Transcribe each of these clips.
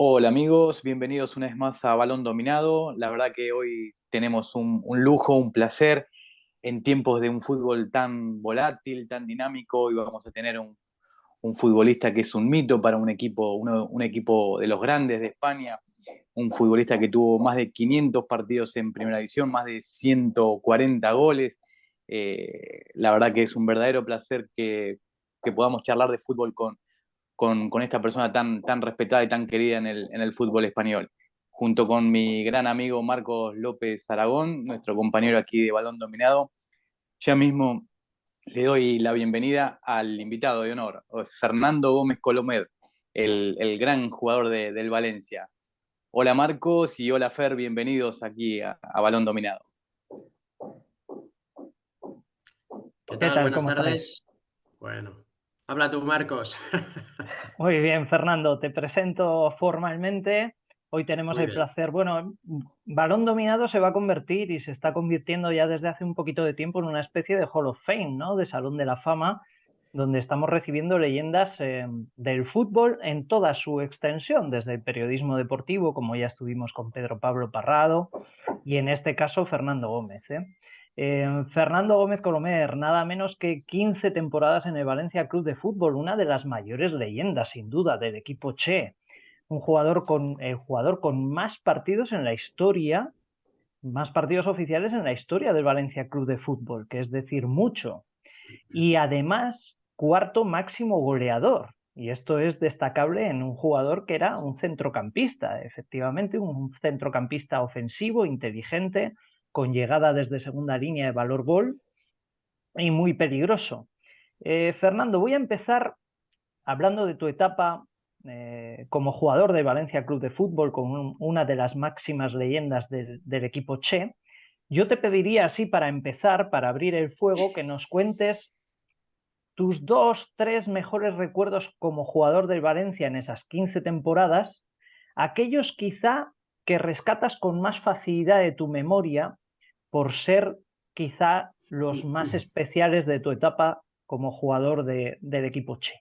Hola amigos, bienvenidos una vez más a Balón Dominado. La verdad que hoy tenemos un lujo, un placer en tiempos de un fútbol tan volátil, tan dinámico, y vamos a tener un futbolista que es un mito para un equipo, un equipo de los grandes de España, un futbolista que tuvo más de 500 partidos en Primera División, más de 140 goles. La verdad que es un verdadero placer que podamos charlar de fútbol con esta persona tan respetada y tan querida en el fútbol español, junto con mi gran amigo Marcos López Aragón, nuestro compañero aquí de Balón Dominado. Ya mismo le doy la bienvenida al invitado de honor, Fernando Gómez Colomer, el gran jugador del Valencia. Hola Marcos y hola Fer, bienvenidos aquí a Balón Dominado. ¿Qué ¿Qué tal? tal? Buenas ¿Cómo estáis? tardes. Bueno, habla tú, Marcos. Muy bien, Fernando, te presento formalmente. Hoy tenemos Muy el bien. placer, bueno, Balón Dominado se va a convertir y se está convirtiendo ya desde hace un poquito de tiempo en una especie de Hall of Fame, ¿no? De Salón de la Fama, donde estamos recibiendo leyendas del fútbol en toda su extensión, desde el periodismo deportivo, como ya estuvimos con Pedro Pablo Parrado, y en este caso Fernando Gómez, ¿eh? Fernando Gómez Colomer, nada menos que 15 temporadas en el Valencia Club de Fútbol, una de las mayores leyendas, sin duda, del equipo Che. El jugador con más partidos en la historia, más partidos oficiales en la historia del Valencia Club de Fútbol, que es decir, mucho. Y además, cuarto máximo goleador. Y esto es destacable en un jugador que era un centrocampista, efectivamente, un centrocampista ofensivo, inteligente, con llegada desde segunda línea de valor gol y muy peligroso. Fernando, voy a empezar hablando de tu etapa como jugador de Valencia Club de Fútbol, con una de las máximas leyendas del equipo Che. Yo te pediría así para empezar, para abrir el fuego, que nos cuentes tus dos, tres mejores recuerdos como jugador del Valencia en esas 15 temporadas, aquellos quizá que rescatas con más facilidad de tu memoria por ser quizá los más especiales de tu etapa como jugador del equipo Che.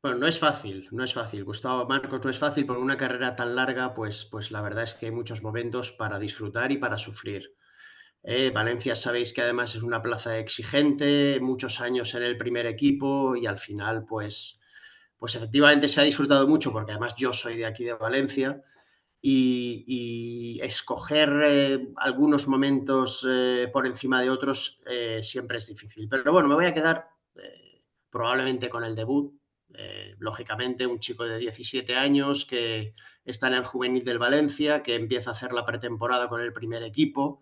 Bueno, no es fácil, no es fácil. Gustavo, Marcos, no es fácil por una carrera tan larga, pues la verdad es que hay muchos momentos para disfrutar y para sufrir. Valencia sabéis que además es una plaza exigente, muchos años en el primer equipo y al final pues efectivamente se ha disfrutado mucho porque además yo soy de aquí de Valencia y escoger algunos momentos por encima de otros siempre es difícil. Pero bueno, me voy a quedar probablemente con el debut. Lógicamente, un chico de 17 años que está en el juvenil del Valencia, que empieza a hacer la pretemporada con el primer equipo.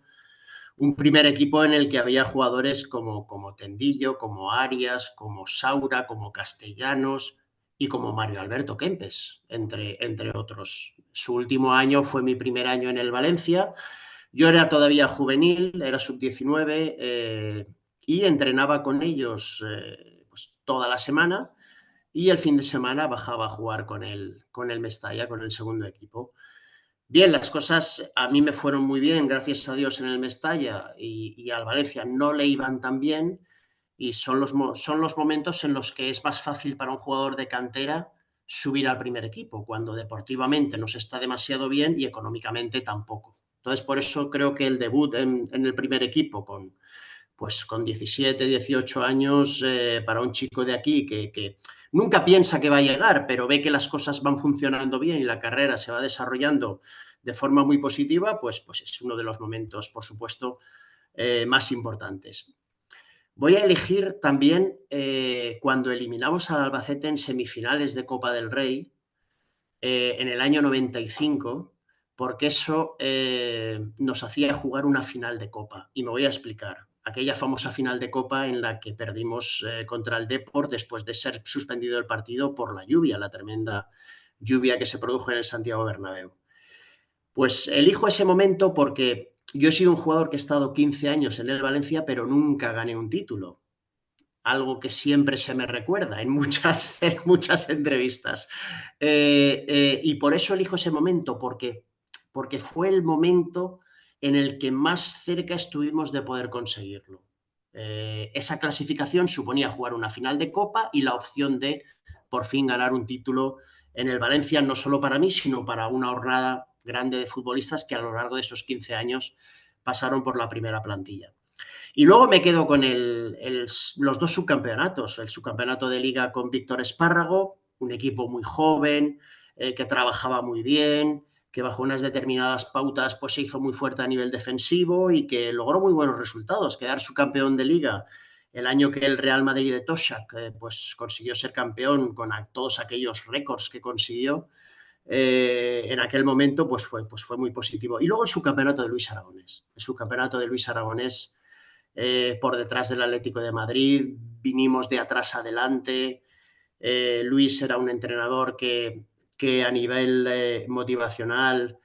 Un primer equipo en el que había jugadores como Tendillo, como Arias, como Saura, como Castellanos y como Mario Alberto Kempes, entre otros. Su último año fue mi primer año en el Valencia. Yo era todavía juvenil, era sub-19 y entrenaba con ellos pues, toda la semana y el fin de semana bajaba a jugar con el Mestalla, con el segundo equipo. Bien, las cosas a mí me fueron muy bien, gracias a Dios, en el Mestalla y al Valencia no le iban tan bien y son los momentos en los que es más fácil para un jugador de cantera subir al primer equipo, cuando deportivamente no se está demasiado bien y económicamente tampoco. Entonces, por eso creo que el debut en el primer equipo con 17, 18 años, para un chico de aquí que nunca piensa que va a llegar, pero ve que las cosas van funcionando bien y la carrera se va desarrollando de forma muy positiva, pues es uno de los momentos, por supuesto, más importantes. Voy a elegir también cuando eliminamos al Albacete en semifinales de Copa del Rey en el año 95, porque eso nos hacía jugar una final de Copa. Y me voy a explicar. Aquella famosa final de Copa en la que perdimos contra el Depor después de ser suspendido el partido por la lluvia, la tremenda lluvia que se produjo en el Santiago Bernabéu. Pues elijo ese momento porque yo he sido un jugador que he estado 15 años en el Valencia, pero nunca gané un título. Algo que siempre se me recuerda en muchas entrevistas. Y por eso elijo ese momento, porque fue el momento en el que más cerca estuvimos de poder conseguirlo. Esa clasificación suponía jugar una final de Copa y la opción de por fin ganar un título en el Valencia, no solo para mí, sino para una hornada grande de futbolistas que a lo largo de esos 15 años pasaron por la primera plantilla. Y luego me quedo con los dos subcampeonatos, el subcampeonato de Liga con Víctor Espárrago, un equipo muy joven, que trabajaba muy bien, que bajo unas determinadas pautas pues se hizo muy fuerte a nivel defensivo y que logró muy buenos resultados, quedar subcampeón de Liga el año que el Real Madrid de Toshak pues consiguió ser campeón con todos aquellos récords que consiguió. En aquel momento pues fue muy positivo. Y luego el subcampeonato de Luis Aragonés. El subcampeonato de Luis Aragonés por detrás del Atlético de Madrid, vinimos de atrás adelante. Luis era un entrenador que a nivel motivacional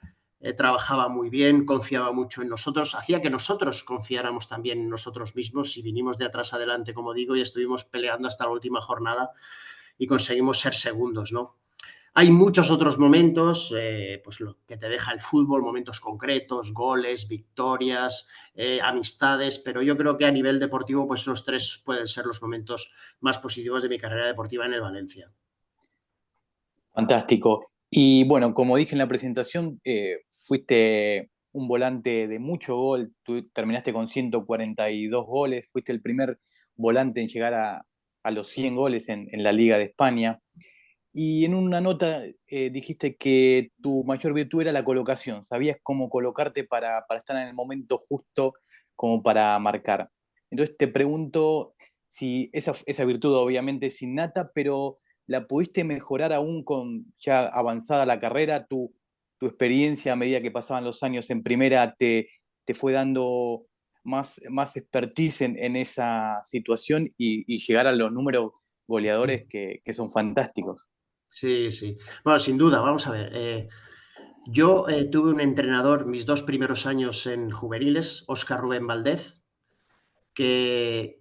trabajaba muy bien, confiaba mucho en nosotros, hacía que nosotros confiáramos también en nosotros mismos y vinimos de atrás adelante, como digo, y estuvimos peleando hasta la última jornada y conseguimos ser segundos, ¿no? Hay muchos otros momentos, pues lo que te deja el fútbol, momentos concretos, goles, victorias, amistades, pero yo creo que a nivel deportivo, pues los tres pueden ser los momentos más positivos de mi carrera deportiva en el Valencia. Fantástico. Y bueno, como dije en la presentación, fuiste un volante de mucho gol, tú terminaste con 142 goles, fuiste el primer volante en llegar a los 100 goles en la Liga de España. Y en una nota dijiste que tu mayor virtud era la colocación, sabías cómo colocarte para estar en el momento justo como para marcar. Entonces te pregunto si esa virtud obviamente es innata, pero ¿la pudiste mejorar aún con ya avanzada la carrera? ¿Tu experiencia a medida que pasaban los años en primera te fue dando más expertise en esa situación y llegar a los números goleadores que son fantásticos? Sí, sí. Bueno, sin duda, vamos a ver. Yo tuve un entrenador mis 2 primeros años en juveniles, Óscar Rubén Valdez, que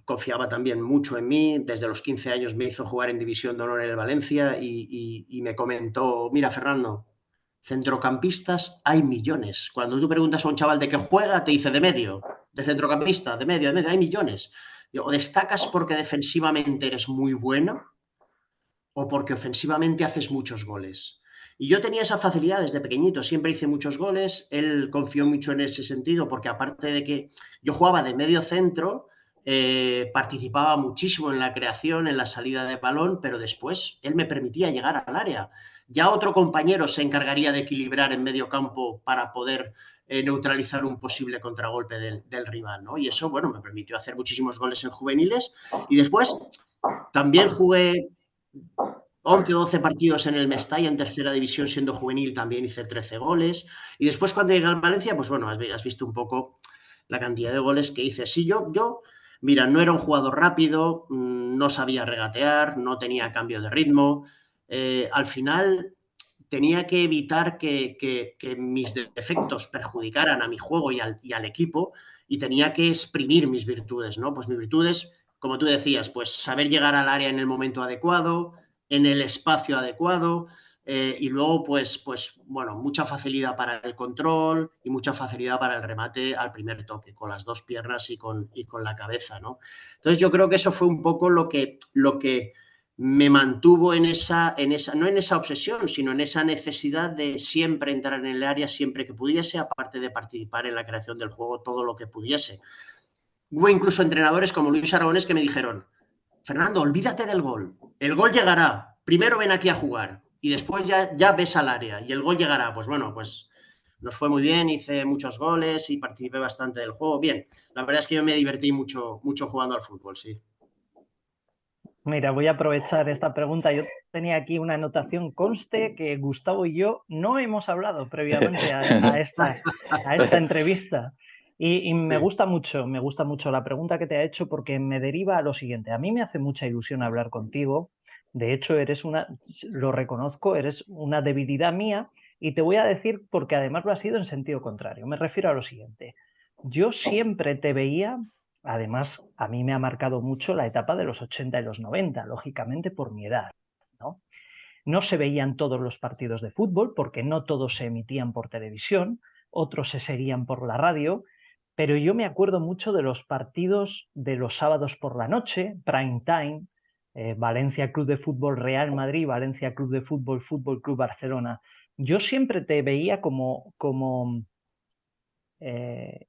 confiaba también mucho en mí. Desde los 15 años me hizo jugar en División de Honor en el Valencia y me comentó, mira, Fernando, centrocampistas hay millones. Cuando tú preguntas a un chaval de qué juega, te dice de medio, de centrocampista, de medio, hay millones. O destacas porque defensivamente eres muy bueno o porque ofensivamente haces muchos goles. Y yo tenía esa facilidad desde pequeñito, siempre hice muchos goles, él confió mucho en ese sentido, porque aparte de que yo jugaba de medio centro, participaba muchísimo en la creación, en la salida de balón, pero después él me permitía llegar al área. Ya otro compañero se encargaría de equilibrar en medio campo para poder neutralizar un posible contragolpe del rival, ¿no? Y eso, bueno, me permitió hacer muchísimos goles en juveniles. Y después también jugué 11 o 12 partidos en el Mestalla en tercera división siendo juvenil, también hice 13 goles. Y después cuando llegué al Valencia, pues bueno, has visto un poco la cantidad de goles que hice. Sí, mira, no era un jugador rápido, no sabía regatear, no tenía cambio de ritmo. Al final tenía que evitar que mis defectos perjudicaran a mi juego y al equipo y tenía que exprimir mis virtudes, ¿no? Pues mis virtudes, como tú decías, pues saber llegar al área en el momento adecuado, en el espacio adecuado, y luego, pues, bueno, mucha facilidad para el control y mucha facilidad para el remate al primer toque, con las dos piernas y con la cabeza, ¿no? Entonces yo creo que eso fue un poco lo que me mantuvo no en esa obsesión, sino en esa necesidad de siempre entrar en el área siempre que pudiese, aparte de participar en la creación del juego todo lo que pudiese. Hubo incluso entrenadores como Luis Aragonés que me dijeron, Fernando, olvídate del gol, el gol llegará, primero ven aquí a jugar y después ya ves al área y el gol llegará. Pues bueno, pues nos fue muy bien, hice muchos goles y participé bastante del juego. Bien, la verdad es que yo me divertí mucho jugando al fútbol, sí. Mira, voy a aprovechar esta pregunta. Yo tenía aquí una anotación, conste que Gustavo y yo no hemos hablado previamente a esta entrevista. Y Sí. me gusta mucho la pregunta que te ha hecho porque me deriva a lo siguiente. A mí me hace mucha ilusión hablar contigo. De hecho, lo reconozco, eres una debilidad mía y te voy a decir porque además lo ha sido en sentido contrario. Me refiero a lo siguiente. Yo siempre te veía. Además, a mí me ha marcado mucho la etapa de los 80 y los 90, lógicamente por mi edad, ¿no? No se veían todos los partidos de fútbol porque no todos se emitían por televisión, otros se seguían por la radio, pero yo me acuerdo mucho de los partidos de los sábados por la noche, prime time, Valencia Club de Fútbol Real Madrid, Valencia Club de Fútbol Fútbol Club Barcelona. Yo siempre te veía eh,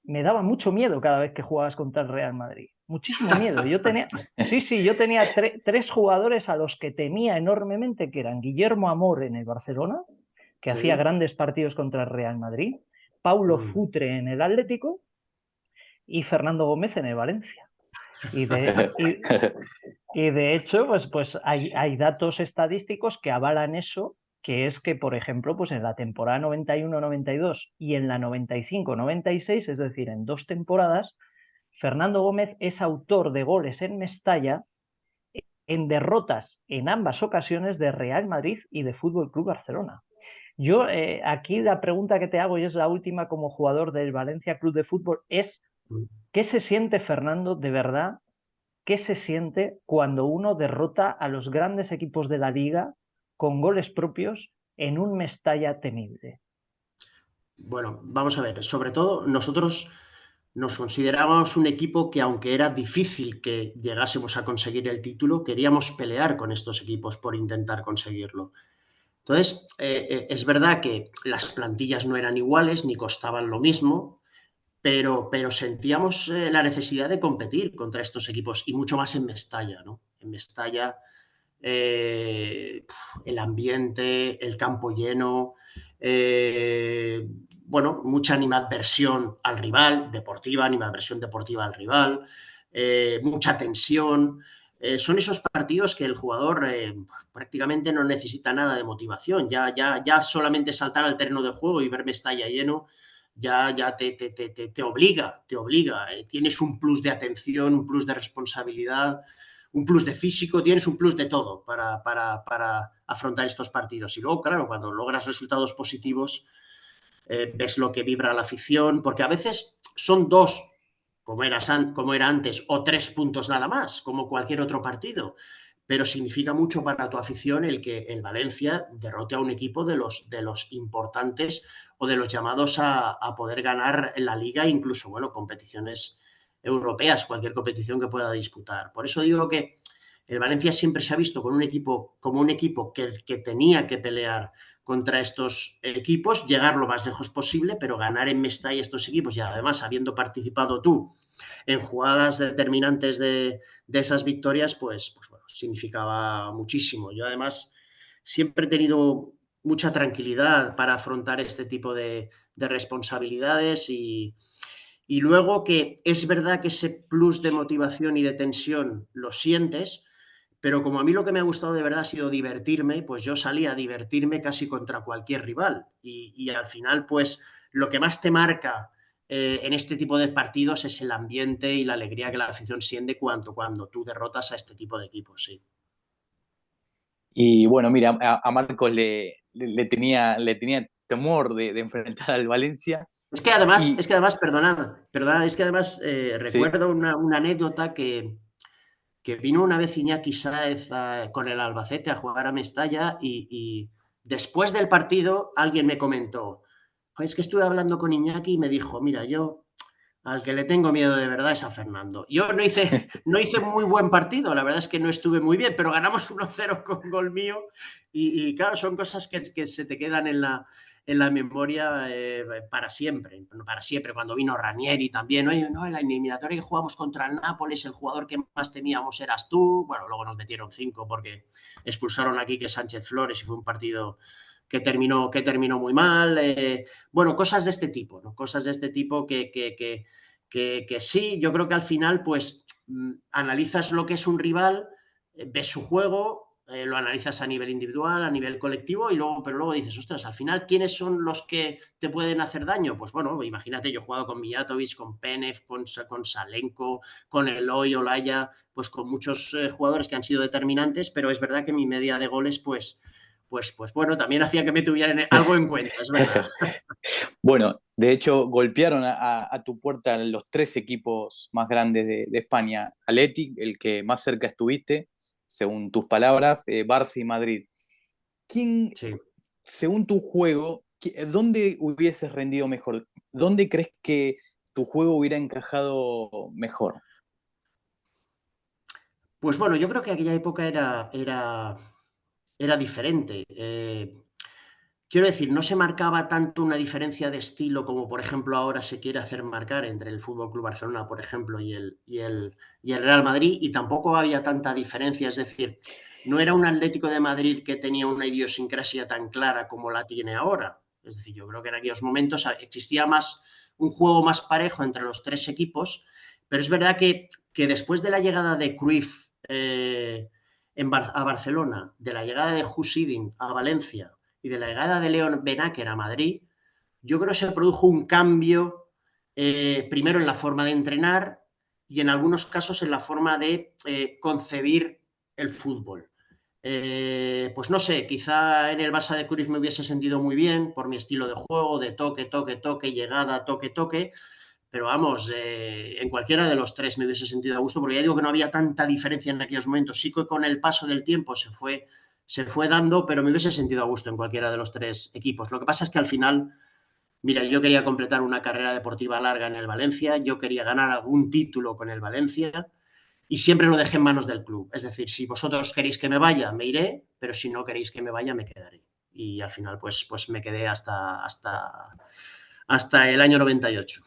me daba mucho miedo cada vez que jugabas contra el Real Madrid. Muchísimo miedo. Yo tenía tres jugadores a los que temía enormemente, que eran Guillermo Amor en el Barcelona, que hacía Sí. grandes partidos contra el Real Madrid, Paulo Futre en el Atlético y Fernando Gómez en el Valencia. Y de hecho, pues hay datos estadísticos que avalan eso, que es que, por ejemplo, pues en la temporada 91-92 y en la 95-96, es decir, en 2 temporadas, Fernando Gómez es autor de goles en Mestalla en derrotas en ambas ocasiones de Real Madrid y de Fútbol Club Barcelona. Yo aquí la pregunta que te hago, y es la última como jugador del Valencia Club de Fútbol, es ¿qué se siente, Fernando, de verdad? ¿Qué se siente cuando uno derrota a los grandes equipos de la liga con goles propios en un Mestalla temible? Bueno, vamos a ver, sobre todo nosotros nos considerábamos un equipo que, aunque era difícil que llegásemos a conseguir el título, queríamos pelear con estos equipos por intentar conseguirlo. Entonces, es verdad que las plantillas no eran iguales ni costaban lo mismo, pero sentíamos la necesidad de competir contra estos equipos y mucho más en Mestalla, ¿no? En Mestalla, eh, el ambiente, el campo lleno, eh, bueno, mucha animadversión al rival, animadversión deportiva al rival, mucha tensión. Son esos partidos que el jugador prácticamente no necesita nada de motivación, ya solamente saltar al terreno de juego y ver Mestalla lleno ya te obliga, tienes un plus de atención, un plus de responsabilidad, un plus de físico, tienes un plus de todo para afrontar estos partidos. Y luego, claro, cuando logras resultados positivos, ves lo que vibra la afición, porque a veces son 2, como era antes, o 3 puntos nada más, como cualquier otro partido. Pero significa mucho para tu afición el que el Valencia derrote a un equipo de los importantes o de los llamados a poder ganar en la liga, incluso, bueno, competiciones europeas, cualquier competición que pueda disputar. Por eso digo que el Valencia siempre se ha visto con un equipo, como un equipo que tenía que pelear contra estos equipos, llegar lo más lejos posible, pero ganar en Mestalla estos equipos y además habiendo participado tú en jugadas determinantes de esas victorias, pues bueno, significaba muchísimo. Yo además siempre he tenido mucha tranquilidad para afrontar este tipo de responsabilidades y luego que es verdad que ese plus de motivación y de tensión lo sientes, pero como a mí lo que me ha gustado de verdad ha sido divertirme, pues yo salí a divertirme casi contra cualquier rival. Y al final, pues lo que más te marca en este tipo de partidos es el ambiente y la alegría que la afición siente cuando tú derrotas a este tipo de equipos, sí. Y bueno, mira, a Marcos le tenía temor de enfrentar al Valencia. Y perdonad, sí, recuerdo una anécdota que vino una vez Iñaki Sáez con el Albacete a jugar a Mestalla y después del partido alguien me comentó, es que estuve hablando con Iñaki y me dijo, mira, yo al que le tengo miedo de verdad es a Fernando. Yo no hice muy buen partido, la verdad es que no estuve muy bien, pero ganamos 1-0 con gol mío y claro, son cosas que se te quedan en la memoria para siempre, cuando vino Ranieri también, oye, no, en la eliminatoria que jugamos contra el Nápoles, el jugador que más temíamos eras tú, bueno, luego nos metieron 5 porque expulsaron aquí que Sánchez Flores y fue un partido que terminó muy mal, bueno, cosas de este tipo, ¿no? Cosas de este tipo que sí, yo creo que al final, pues, analizas lo que es un rival, ves su juego, lo analizas a nivel individual, a nivel colectivo, pero luego dices, ostras, al final, ¿quiénes son los que te pueden hacer daño? Pues bueno, imagínate, yo he jugado con Mijatovic, con Penev, con Salenko, con Eloy, Olaya, pues con muchos jugadores que han sido determinantes, pero es verdad que mi media de goles, pues bueno, también hacía que me tuvieran algo en cuenta, es verdad. bueno, de hecho golpearon a tu puerta los 3 equipos más grandes de España. Athletic, el que más cerca estuviste, según tus palabras, Barça y Madrid. ¿Quién, Sí. según tu juego, dónde hubieses rendido mejor? ¿Dónde crees que tu juego hubiera encajado mejor? Pues bueno, yo creo que aquella época era diferente. Quiero decir, no se marcaba tanto una diferencia de estilo como, por ejemplo, ahora se quiere hacer marcar entre el Fútbol Club Barcelona, por ejemplo, y el Real Madrid, y tampoco había tanta diferencia. Es decir, no era un Atlético de Madrid que tenía una idiosincrasia tan clara como la tiene ahora. Es decir, yo creo que en aquellos momentos existía más un juego más parejo entre los tres equipos, pero es verdad que después de la llegada de Cruyff a Barcelona, de la llegada de Hus Hiddink a Valencia, y de la llegada de Leon Benaker a Madrid, yo creo que se produjo un cambio, primero en la forma de entrenar y en algunos casos en la forma de concebir el fútbol. Pues no sé, quizá en el Barça de Cruyff me hubiese sentido muy bien por mi estilo de juego, de toque, toque, toque, llegada, toque, toque, pero vamos, en cualquiera de los tres me hubiese sentido a gusto, porque ya digo que no había tanta diferencia en aquellos momentos. Sí que con el paso del tiempo se fue dando, pero me hubiese sentido a gusto en cualquiera de los tres equipos. Lo que pasa es que al final, mira, yo quería completar una carrera deportiva larga en el Valencia, yo quería ganar algún título con el Valencia y siempre lo dejé en manos del club. Es decir, si vosotros queréis que me vaya, me iré, pero si no queréis que me vaya, me quedaré. Y al final, pues me quedé hasta el año 98.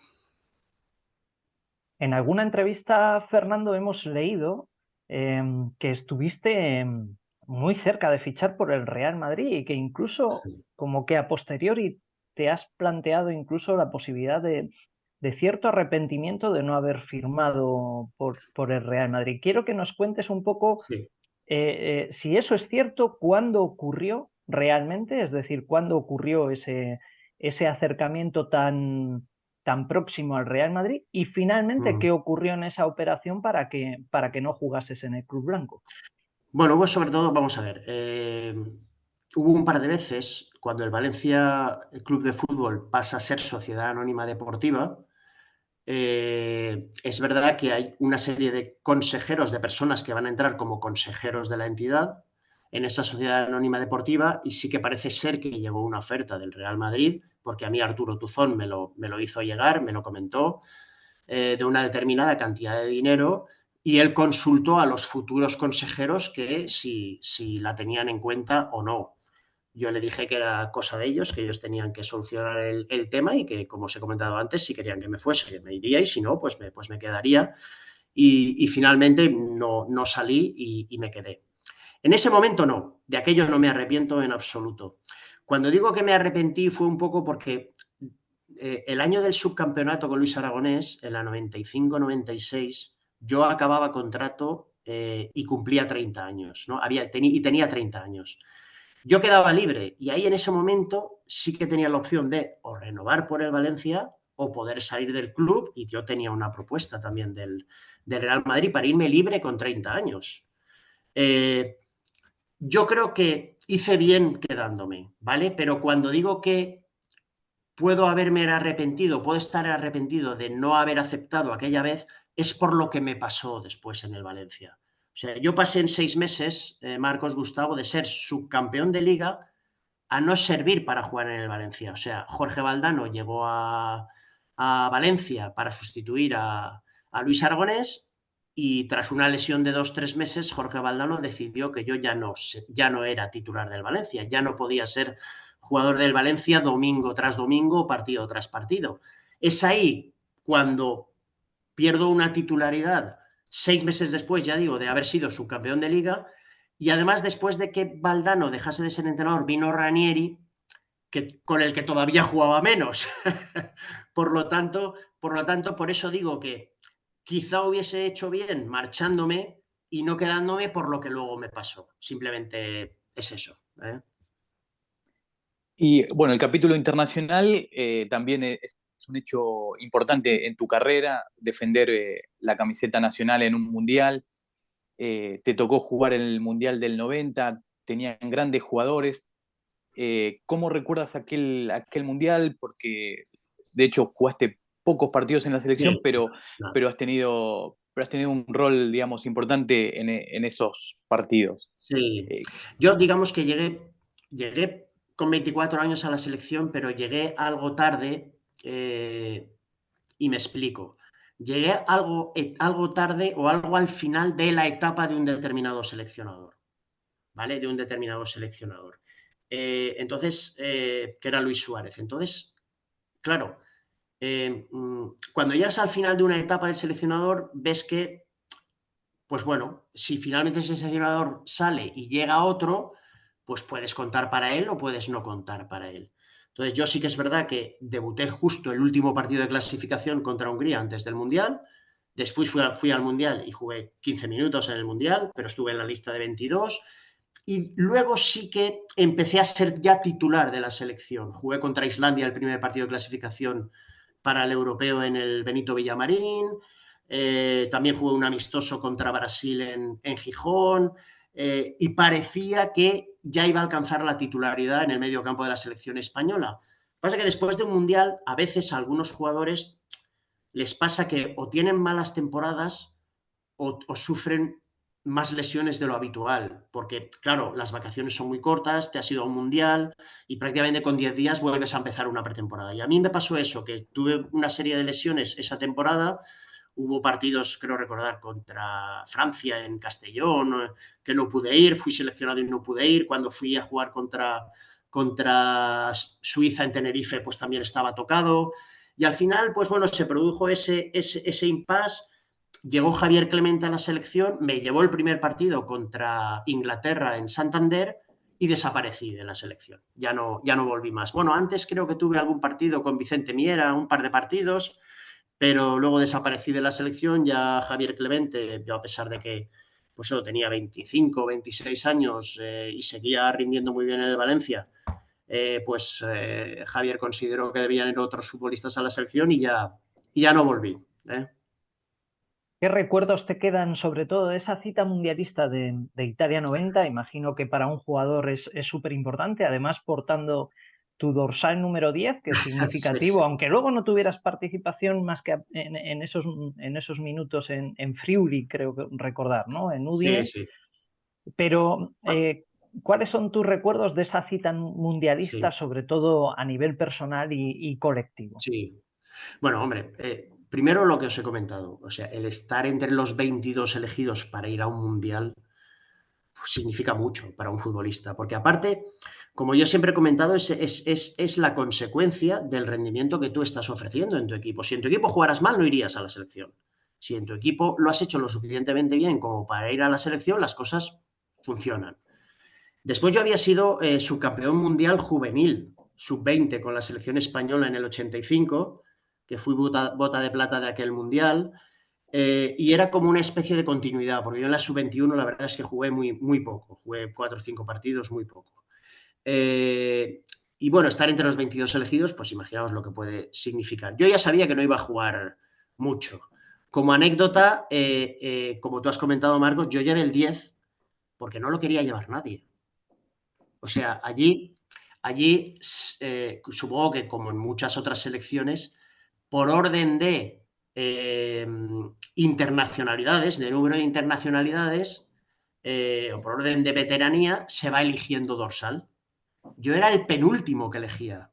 En alguna entrevista, Fernando, hemos leído que estuviste muy cerca de fichar por el Real Madrid y que incluso Sí. como que a posteriori te has planteado incluso la posibilidad de cierto arrepentimiento de no haber firmado por el Real Madrid. Quiero que nos cuentes un poco Sí. si eso es cierto, cuándo ocurrió realmente, es decir, cuándo ocurrió ese acercamiento tan próximo al Real Madrid y finalmente Mm. qué ocurrió en esa operación para que no jugases en el Club Blanco. Bueno, pues sobre todo, vamos a ver, hubo un par de veces cuando el Valencia Club de Fútbol pasa a ser sociedad anónima deportiva. Es verdad que hay una serie de consejeros, de personas que van a entrar como consejeros de la entidad en esa sociedad anónima deportiva, y sí que parece ser que llegó una oferta del Real Madrid, porque a mí Arturo Tuzón me lo hizo llegar, me lo comentó, de una determinada cantidad de dinero, y él consultó a los futuros consejeros que si la tenían en cuenta o no. Yo le dije que era cosa de ellos, que ellos tenían que solucionar el tema y que, como os he comentado antes, si querían que me fuese, que me iría, y si no, pues me quedaría. Y finalmente no salí y me quedé. En ese momento no, de aquello no me arrepiento en absoluto. Cuando digo que me arrepentí fue un poco porque el año del subcampeonato con Luis Aragonés, en la 95-96, yo acababa contrato y cumplía 30 años, ¿no? Y tenía 30 años. Yo quedaba libre y ahí en ese momento sí que tenía la opción de o renovar por el Valencia o poder salir del club, y yo tenía una propuesta también del Real Madrid para irme libre con 30 años. Yo creo que hice bien quedándome, ¿vale? Pero cuando digo que puedo haberme arrepentido, puedo estar arrepentido de no haber aceptado aquella vez, es por lo que me pasó después en el Valencia. O sea, yo pasé en 6 meses, Marcos, Gustavo, de ser subcampeón de liga a no servir para jugar en el Valencia. O sea, Jorge Valdano llegó a Valencia para sustituir a Luis Aragonés, y tras una lesión de 2 o 3 meses, Jorge Valdano decidió que yo ya no era titular del Valencia, ya no podía ser jugador del Valencia domingo tras domingo, partido tras partido. Es ahí cuando pierdo una titularidad 6 meses después, ya digo, de haber sido subcampeón de liga, y además después de que Valdano dejase de ser entrenador, vino Ranieri, con el que todavía jugaba menos. Por eso digo que quizá hubiese hecho bien marchándome y no quedándome por lo que luego me pasó. Simplemente es eso. Y bueno, el capítulo internacional también es un hecho importante en tu carrera, defender la camiseta nacional en un mundial. Te tocó jugar en el Mundial del 90, tenían grandes jugadores. ¿Cómo recuerdas aquel Mundial? Porque de hecho jugaste pocos partidos en la selección, Sí, pero, no. pero has tenido un rol, digamos, importante en esos partidos. Sí. Eh, Yo digamos que llegué con 24 años a la selección, pero llegué algo tarde, y me explico. Llegué algo tarde o algo al final de la etapa de un determinado seleccionador, ¿vale? De un determinado seleccionador. Entonces, que era Luis Suárez. Entonces, claro, cuando llegas al final de una etapa del seleccionador, ves que, pues bueno, si finalmente ese seleccionador sale y llega otro, pues puedes contar para él o puedes no contar para él. Entonces, yo sí que es verdad que debuté justo el último partido de clasificación contra Hungría antes del Mundial. Después fui al Mundial y jugué 15 minutos en el Mundial, pero estuve en la lista de 22. Y luego sí que empecé a ser ya titular de la selección. Jugué contra Islandia el primer partido de clasificación para el europeo en el Benito Villamarín. También jugué un amistoso contra Brasil en Gijón. Y parecía que ya iba a alcanzar la titularidad en el medio campo de la selección española. Pasa que después de un mundial, a veces a algunos jugadores les pasa que o tienen malas temporadas o sufren más lesiones de lo habitual, porque claro, las vacaciones son muy cortas, te has ido a un mundial y prácticamente con 10 días vuelves a empezar una pretemporada. Y a mí me pasó eso, que tuve una serie de lesiones esa temporada. Hubo partidos, creo recordar, contra Francia en Castellón, que no pude ir, fui seleccionado y no pude ir. Cuando fui a jugar contra Suiza en Tenerife, pues también estaba tocado. Y al final, pues bueno, se produjo ese impasse. Llegó Javier Clemente a la selección, me llevó el primer partido contra Inglaterra en Santander y desaparecí de la selección. Ya no volví más. Bueno, antes creo que tuve algún partido con Vicente Miera, un par de partidos, pero luego desaparecí de la selección. Ya Javier Clemente, yo a pesar de que pues yo tenía 25, 26 años y seguía rindiendo muy bien en el Valencia, Javier consideró que debían ir otros futbolistas a la selección y ya no volví. ¿Qué recuerdos te quedan sobre todo de esa cita mundialista de Italia 90? Imagino que para un jugador es súper importante, además portando tu dorsal número 10, que es significativo, Sí. aunque luego no tuvieras participación más que en esos minutos en Friuli, creo que recordar, ¿no? En Sí, Udine. sí. Pero, ¿cuáles son tus recuerdos de esa cita mundialista, Sí, sobre todo a nivel personal y colectivo? sí. Bueno, hombre, primero lo que os he comentado, o sea, el estar entre los 22 elegidos para ir a un mundial pues, significa mucho para un futbolista, porque aparte, como yo siempre he comentado, es la consecuencia del rendimiento que tú estás ofreciendo en tu equipo. Si en tu equipo jugaras mal, no irías a la selección. Si en tu equipo lo has hecho lo suficientemente bien como para ir a la selección, las cosas funcionan. Después yo había sido subcampeón mundial juvenil, sub-20 con la selección española en el 85, que fui bota de plata de aquel mundial, y era como una especie de continuidad, porque yo en la sub-21 la verdad es que jugué muy poco, jugué 4 o 5 partidos, muy poco. Y bueno, estar entre los 22 elegidos, pues imaginaos lo que puede significar. Yo ya sabía que no iba a jugar mucho. Como anécdota, como tú has comentado, Marcos, yo llevé el 10 porque no lo quería llevar nadie. O sea, allí supongo que como en muchas otras selecciones, por orden de internacionalidades, de número de internacionalidades, o por orden de veteranía, se va eligiendo dorsal. Yo era el penúltimo que elegía.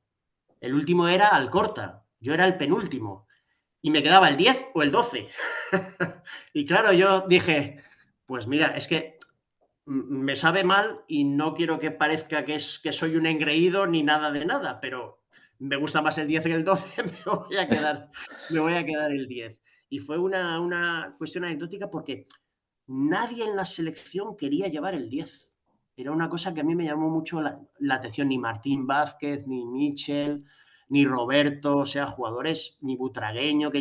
El último era Alcorta. Yo era el penúltimo. Y me quedaba el 10 o el 12. Y claro, yo dije, pues mira, es que me sabe mal y no quiero que parezca que soy un engreído ni nada de nada, pero me gusta más el 10 que el 12, me voy a quedar el 10. Y fue una cuestión anecdótica porque nadie en la selección quería llevar el 10. Era una cosa que a mí me llamó mucho la atención, ni Martín Vázquez, ni Michel, ni Roberto, o sea, jugadores, ni Butragueño,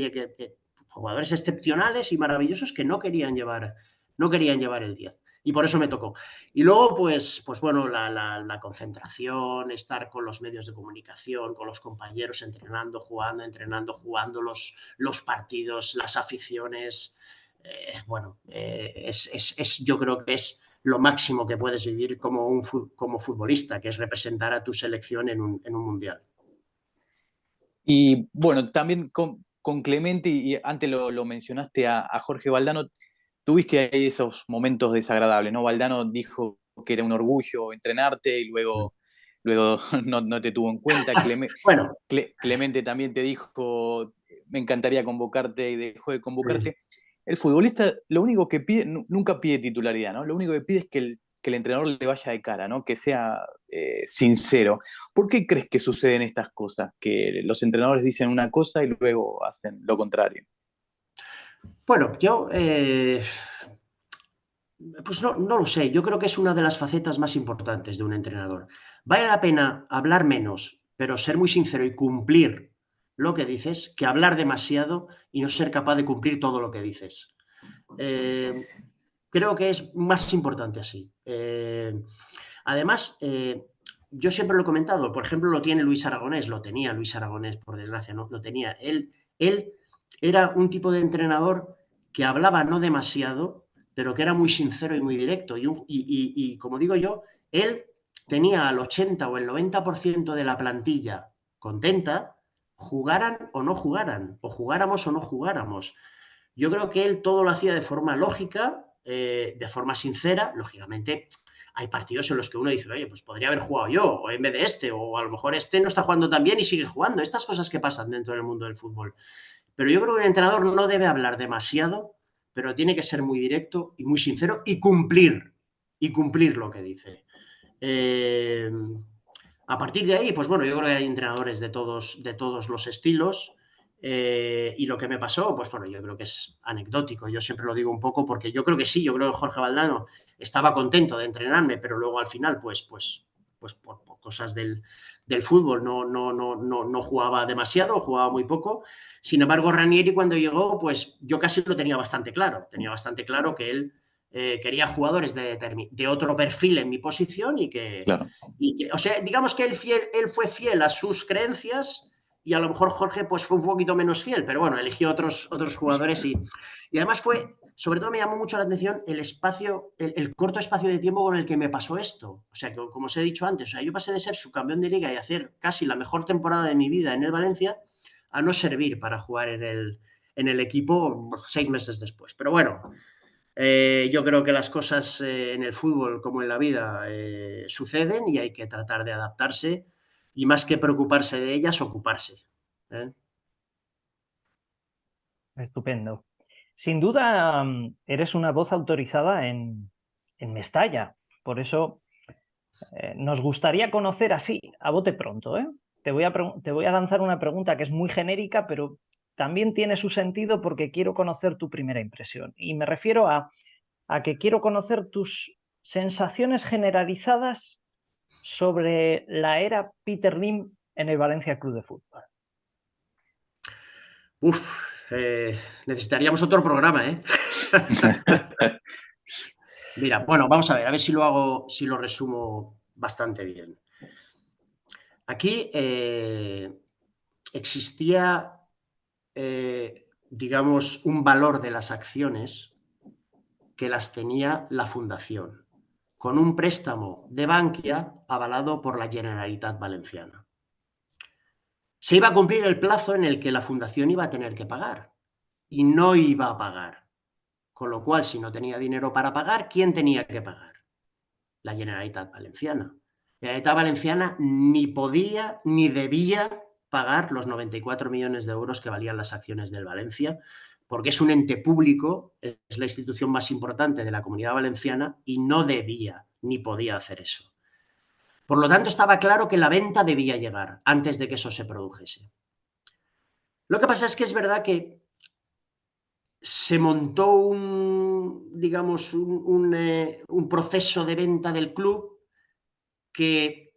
jugadores excepcionales y maravillosos que no querían llevar el 10. Y por eso me tocó. Y luego, pues bueno, la concentración, estar con los medios de comunicación, con los compañeros, entrenando, jugando los partidos, las aficiones. Yo creo que es lo máximo que puedes vivir como futbolista, que es representar a tu selección en un mundial. Y bueno, también con Clemente, y antes lo mencionaste a Jorge Valdano, tuviste ahí esos momentos desagradables, ¿no? Valdano dijo que era un orgullo entrenarte y luego no te tuvo en cuenta. Bueno, Clemente también te dijo, me encantaría convocarte y dejó de convocarte. El futbolista lo único que pide, nunca pide titularidad, ¿no? Lo único que pide es que el entrenador le vaya de cara, ¿no? Que sea sincero. ¿Por qué crees que suceden estas cosas? Que los entrenadores dicen una cosa y luego hacen lo contrario. Bueno, yo pues no lo sé, yo creo que es una de las facetas más importantes de un entrenador. Vale la pena hablar menos, pero ser muy sincero y cumplir lo que dices, que hablar demasiado y no ser capaz de cumplir todo lo que dices. Creo que es más importante así. Además, yo siempre lo he comentado, por ejemplo, lo tiene Luis Aragonés, lo tenía Luis Aragonés, por desgracia, no lo tenía. Él era un tipo de entrenador que hablaba no demasiado, pero que era muy sincero y muy directo. Y como digo yo, él tenía al 80 o el 90% de la plantilla contenta, jugaran o no jugaran, o jugáramos o no jugáramos. Yo creo que él todo lo hacía de forma lógica, de forma sincera. Lógicamente, hay partidos en los que uno dice, oye, pues podría haber jugado yo, o en vez de este, o a lo mejor este no está jugando tan bien y sigue jugando. Estas cosas que pasan dentro del mundo del fútbol. Pero yo creo que el entrenador no debe hablar demasiado, pero tiene que ser muy directo y muy sincero y cumplir lo que dice. A partir de ahí, pues bueno, yo creo que hay entrenadores de todos los estilos. Y lo que me pasó, pues bueno, yo creo que es anecdótico. Yo siempre lo digo un poco porque yo creo que sí, yo creo que Jorge Valdano estaba contento de entrenarme, pero luego al final, pues por cosas del fútbol no jugaba demasiado, jugaba muy poco. Sin embargo, Ranieri cuando llegó, pues yo casi lo tenía bastante claro. Tenía bastante claro que él quería jugadores de otro perfil en mi posición Claro. o sea, digamos que él fue fiel a sus creencias y a lo mejor Jorge pues fue un poquito menos fiel, pero bueno, eligió otros jugadores y además sobre todo me llamó mucho la atención el corto espacio de tiempo con el que me pasó esto. O sea, que, como os he dicho antes, o sea, yo pasé de ser subcampeón de liga y hacer casi la mejor temporada de mi vida en el Valencia a no servir para jugar en el equipo 6 meses después. Pero bueno, yo creo que las cosas en el fútbol, como en la vida, suceden y hay que tratar de adaptarse y más que preocuparse de ellas, ocuparse. ¿Eh? Estupendo. Sin duda, eres una voz autorizada en Mestalla. Por eso nos gustaría conocer así, a bote pronto, ¿eh? Te voy a lanzar una pregunta que es muy genérica, pero también tiene su sentido porque quiero conocer tu primera impresión. Y me refiero a que quiero conocer tus sensaciones generalizadas sobre la era Peter Lim en el Valencia Club de Fútbol. Necesitaríamos otro programa, ¿eh? Mira, bueno, vamos a ver si lo resumo bastante bien. Aquí existía, digamos, un valor de las acciones que las tenía la fundación, con un préstamo de Bankia avalado por la Generalitat Valenciana. Se iba a cumplir el plazo en el que la fundación iba a tener que pagar y no iba a pagar. Con lo cual, si no tenía dinero para pagar, ¿quién tenía que pagar? La Generalitat Valenciana. La Generalitat Valenciana ni podía ni debía pagar los 94 millones de euros que valían las acciones del Valencia, porque es un ente público, es la institución más importante de la Comunidad Valenciana y no debía ni podía hacer eso. Por lo tanto, estaba claro que la venta debía llegar antes de que eso se produjese. Lo que pasa es que es verdad que se montó digamos, un proceso de venta del club que,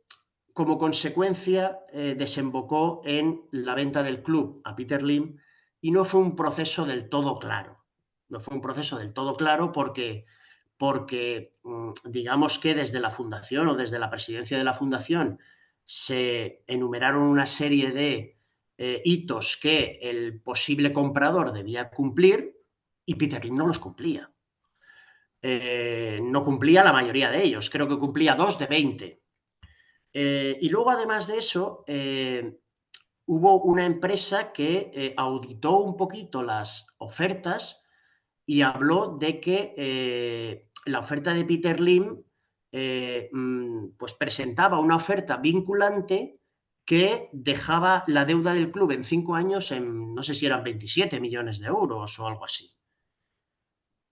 como consecuencia, desembocó en la venta del club a Peter Lim y no fue un proceso del todo claro. No fue un proceso del todo claro porque digamos que desde la fundación o desde la presidencia de la fundación se enumeraron una serie de hitos que el posible comprador debía cumplir y Peter Lim no los cumplía. No cumplía la mayoría de ellos, creo que cumplía 2 de 20. Y luego, además de eso, hubo una empresa que auditó un poquito las ofertas y habló de que la oferta de Peter Lim pues presentaba una oferta vinculante que dejaba la deuda del club en 5 años en, no sé si eran 27 millones de euros o algo así.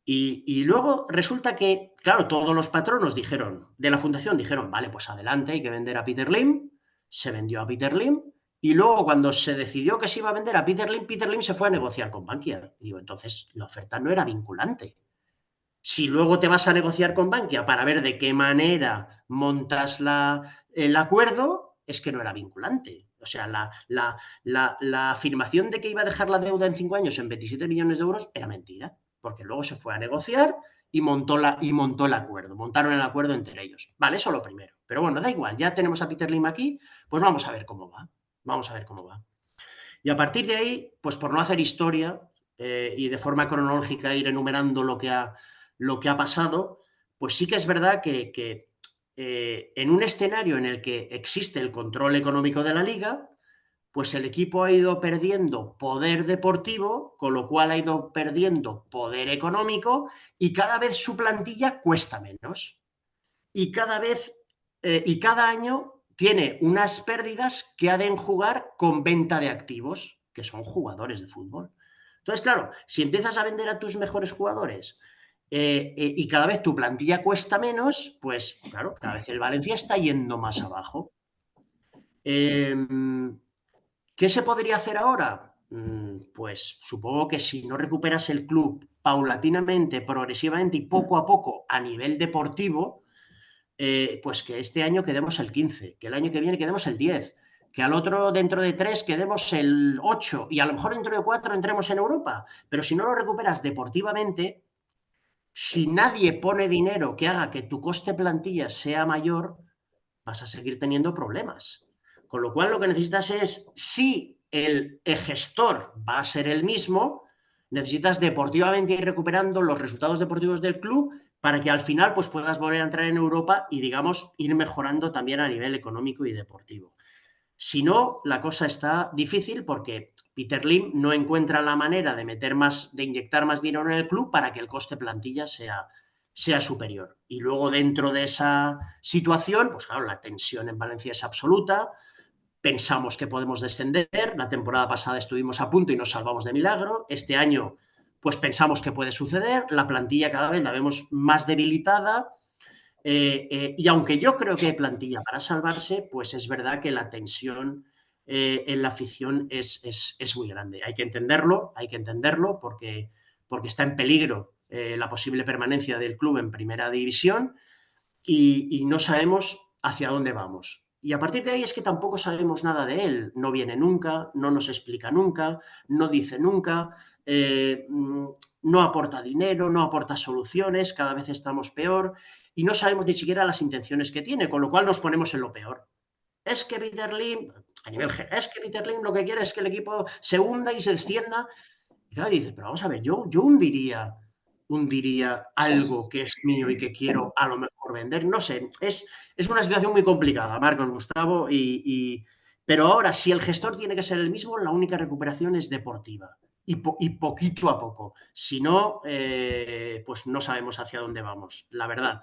Y luego resulta que, claro, todos los patronos de la fundación dijeron, vale, pues adelante, hay que vender a Peter Lim. Se vendió a Peter Lim. Y luego, cuando se decidió que se iba a vender a Peter Lim se fue a negociar con Bankia. Y digo, entonces la oferta no era vinculante. Si luego te vas a negociar con Bankia para ver de qué manera montas el acuerdo, es que no era vinculante. O sea, la afirmación de que iba a dejar la deuda en 5 años en 27 millones de euros era mentira, porque luego se fue a negociar y montó el acuerdo, montaron el acuerdo entre ellos. Vale, eso lo primero. Pero bueno, da igual, ya tenemos a Peter Lim aquí, pues vamos a ver cómo va. Vamos a ver cómo va. Y a partir de ahí, pues por no hacer historia y de forma cronológica ir enumerando lo que ha pasado, pues sí que es verdad que en un escenario en el que existe el control económico de la liga, pues el equipo ha ido perdiendo poder deportivo, con lo cual ha ido perdiendo poder económico y cada vez su plantilla cuesta menos. Y cada año tiene unas pérdidas que ha de enjugar con venta de activos, que son jugadores de fútbol. Entonces, claro, si empiezas a vender a tus mejores jugadores y cada vez tu plantilla cuesta menos, pues claro, cada vez el Valencia está yendo más abajo. ¿Qué se podría hacer ahora? Pues supongo que si no recuperas el club paulatinamente, progresivamente y poco a poco a nivel deportivo, pues que este año quedemos el 15, que el año que viene quedemos el 10, que al otro dentro de 3 quedemos el 8 y a lo mejor dentro de 4 entremos en Europa. Pero si no lo recuperas deportivamente, si nadie pone dinero que haga que tu coste plantilla sea mayor, vas a seguir teniendo problemas. Con lo cual lo que necesitas es, si el gestor va a ser el mismo, necesitas deportivamente ir recuperando los resultados deportivos del club para que al final pues, puedas volver a entrar en Europa y, digamos, ir mejorando también a nivel económico y deportivo. Si no, la cosa está difícil porque Peter Lim no encuentra la manera de inyectar más dinero en el club para que el coste plantilla sea superior. Y luego dentro de esa situación, pues claro, la tensión en Valencia es absoluta. Pensamos que podemos descender. La temporada pasada estuvimos a punto y nos salvamos de milagro. Este año, pues pensamos que puede suceder. La plantilla cada vez la vemos más debilitada. Y aunque yo creo que hay plantilla para salvarse, pues es verdad que la tensión en la afición es muy grande. Hay que entenderlo porque está en peligro la posible permanencia del club en primera división y no sabemos hacia dónde vamos. Y a partir de ahí es que tampoco sabemos nada de él. No viene nunca, no nos explica nunca, no dice nunca, no aporta dinero, no aporta soluciones, cada vez estamos peor y no sabemos ni siquiera las intenciones que tiene, con lo cual nos ponemos en lo peor. Es que Peter Lim, lo que quiere es que el equipo se hunda y se descienda. Y claro, dices, pero vamos a ver, yo hundiría algo que es mío y que quiero a lo mejor vender. No sé, es una situación muy complicada, Marcos, Gustavo, pero ahora, si el gestor tiene que ser el mismo, la única recuperación es deportiva y poquito a poco. Si no, pues no sabemos hacia dónde vamos, la verdad.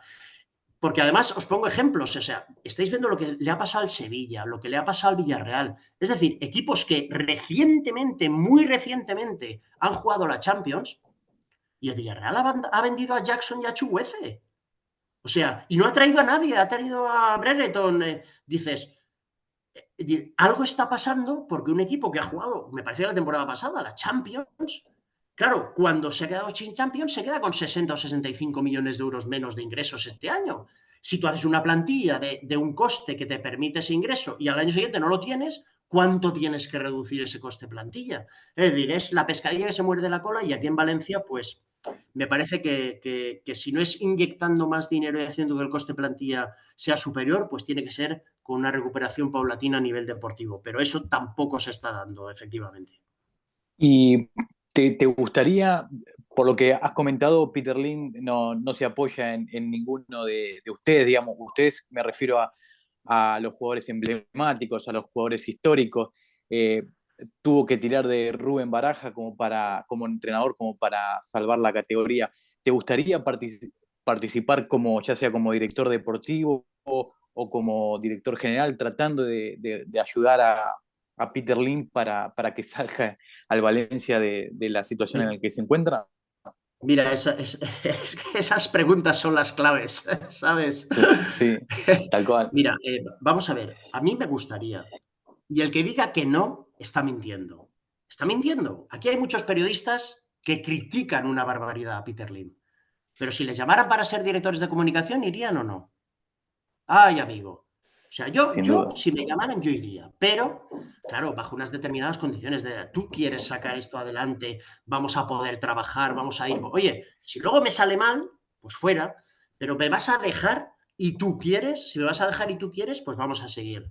Porque además os pongo ejemplos, o sea, estáis viendo lo que le ha pasado al Sevilla, lo que le ha pasado al Villarreal. Es decir, equipos que recientemente, muy recientemente, han jugado la Champions y el Villarreal ha vendido a Jackson y a Chukwueze. O sea, y no ha traído a nadie, ha traído a Brereton. Dices, algo está pasando porque un equipo que ha jugado, me parecía la temporada pasada, la Champions, claro, cuando se ha quedado sin Champions, se queda con 60 o 65 millones de euros menos de ingresos este año. Si tú haces una plantilla de un coste que te permite ese ingreso y al año siguiente no lo tienes, ¿cuánto tienes que reducir ese coste plantilla? Es decir, es la pescadilla que se muerde la cola y aquí en Valencia, pues me parece que si no es inyectando más dinero y haciendo que el coste plantilla sea superior, pues tiene que ser con una recuperación paulatina a nivel deportivo. Pero eso tampoco se está dando, efectivamente. ¿Y te gustaría, por lo que has comentado, Peter Lim no se apoya en ninguno de ustedes, digamos, ustedes me refiero a los jugadores emblemáticos, a los jugadores históricos, tuvo que tirar de Rubén Baraja como entrenador, como para salvar la categoría. ¿Te gustaría participar ya sea como director deportivo o como director general tratando de ayudar a Peter Lim para que salga al Valencia de la situación en la que se encuentra? Mira, es que esas preguntas son las claves, ¿sabes? Sí, tal cual. Mira, vamos a ver, a mí me gustaría. Y el que diga que no, está mintiendo. Está mintiendo. Aquí hay muchos periodistas que critican una barbaridad a Peter Lim. Pero si les llamaran para ser directores de comunicación, ¿irían o no? Ay, amigo. O sea, Sin yo, duda. si me llamaran, yo iría. Pero, claro, bajo unas determinadas condiciones de, tú quieres sacar esto adelante, vamos a poder trabajar, vamos a ir. Oye, si luego me sale mal, pues fuera, pero me vas a dejar y tú quieres, si me vas a dejar y tú quieres, pues vamos a seguir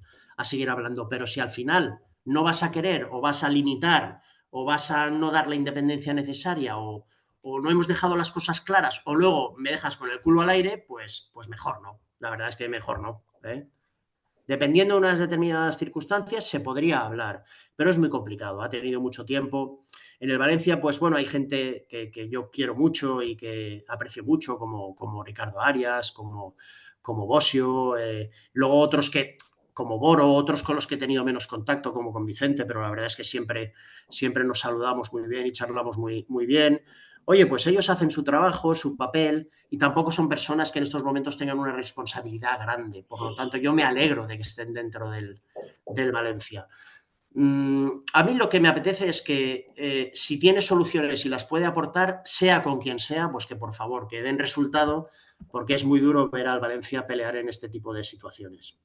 hablando. Pero si al final no vas a querer o vas a limitar o vas a no dar la independencia necesaria o no hemos dejado las cosas claras o luego me dejas con el culo al aire, pues mejor no. La verdad es que mejor no. Dependiendo de unas determinadas circunstancias se podría hablar, pero es muy complicado, ha tenido mucho tiempo. En el Valencia, pues bueno, hay gente que yo quiero mucho y que aprecio mucho, como Ricardo Arias, como Bosio, luego otros como Boro, otros con los que he tenido menos contacto, como con Vicente, pero la verdad es que siempre nos saludamos muy bien y charlamos muy bien. Oye, pues ellos hacen su trabajo, su papel, y tampoco son personas que en estos momentos tengan una responsabilidad grande. Por lo tanto, yo me alegro de que estén dentro del Valencia. A mí lo que me apetece es que si tiene soluciones y las puede aportar, sea con quien sea, pues que por favor, que den resultado, porque es muy duro ver al Valencia pelear en este tipo de situaciones.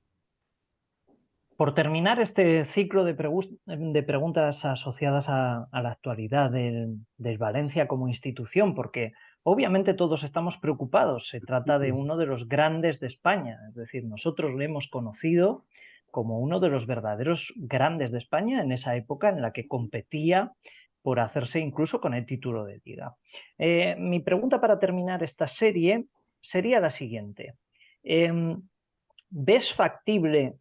Por terminar este ciclo de preguntas asociadas a la actualidad del Valencia como institución, porque obviamente todos estamos preocupados, se trata de uno de los grandes de España, es decir, nosotros le hemos conocido como uno de los verdaderos grandes de España en esa época en la que competía por hacerse incluso con el título de liga. Mi pregunta para terminar esta serie sería la siguiente. ¿Ves factible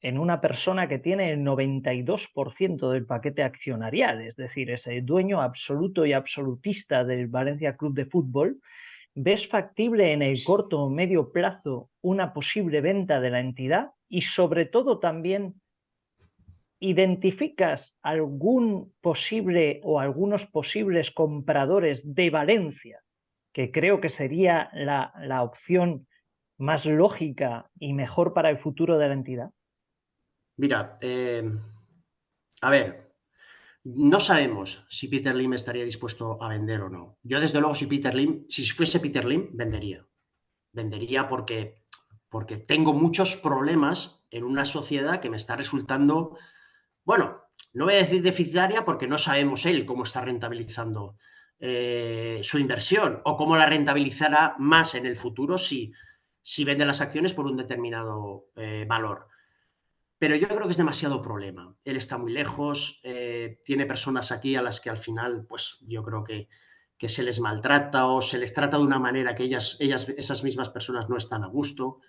en una persona que tiene el 92% del paquete accionarial, es decir, es el dueño absoluto y absolutista del Valencia Club de Fútbol, ves factible en el corto o medio plazo una posible venta de la entidad? Y sobre todo también, ¿identificas algún posible o algunos posibles compradores de Valencia, que creo que sería la opción más lógica y mejor para el futuro de la entidad? Mira, a ver, no sabemos si Peter Lim estaría dispuesto a vender o no. Yo, desde luego, si fuese Peter Lim, vendería. Vendería porque tengo muchos problemas en una sociedad que me está resultando, bueno, no voy a decir deficitaria porque no sabemos él cómo está rentabilizando su inversión o cómo la rentabilizará más en el futuro si vende las acciones por un determinado valor. Pero yo creo que es demasiado problema. Él está muy lejos, tiene personas aquí a las que al final, pues yo creo que se les maltrata o se les trata de una manera que esas mismas personas no están a gusto.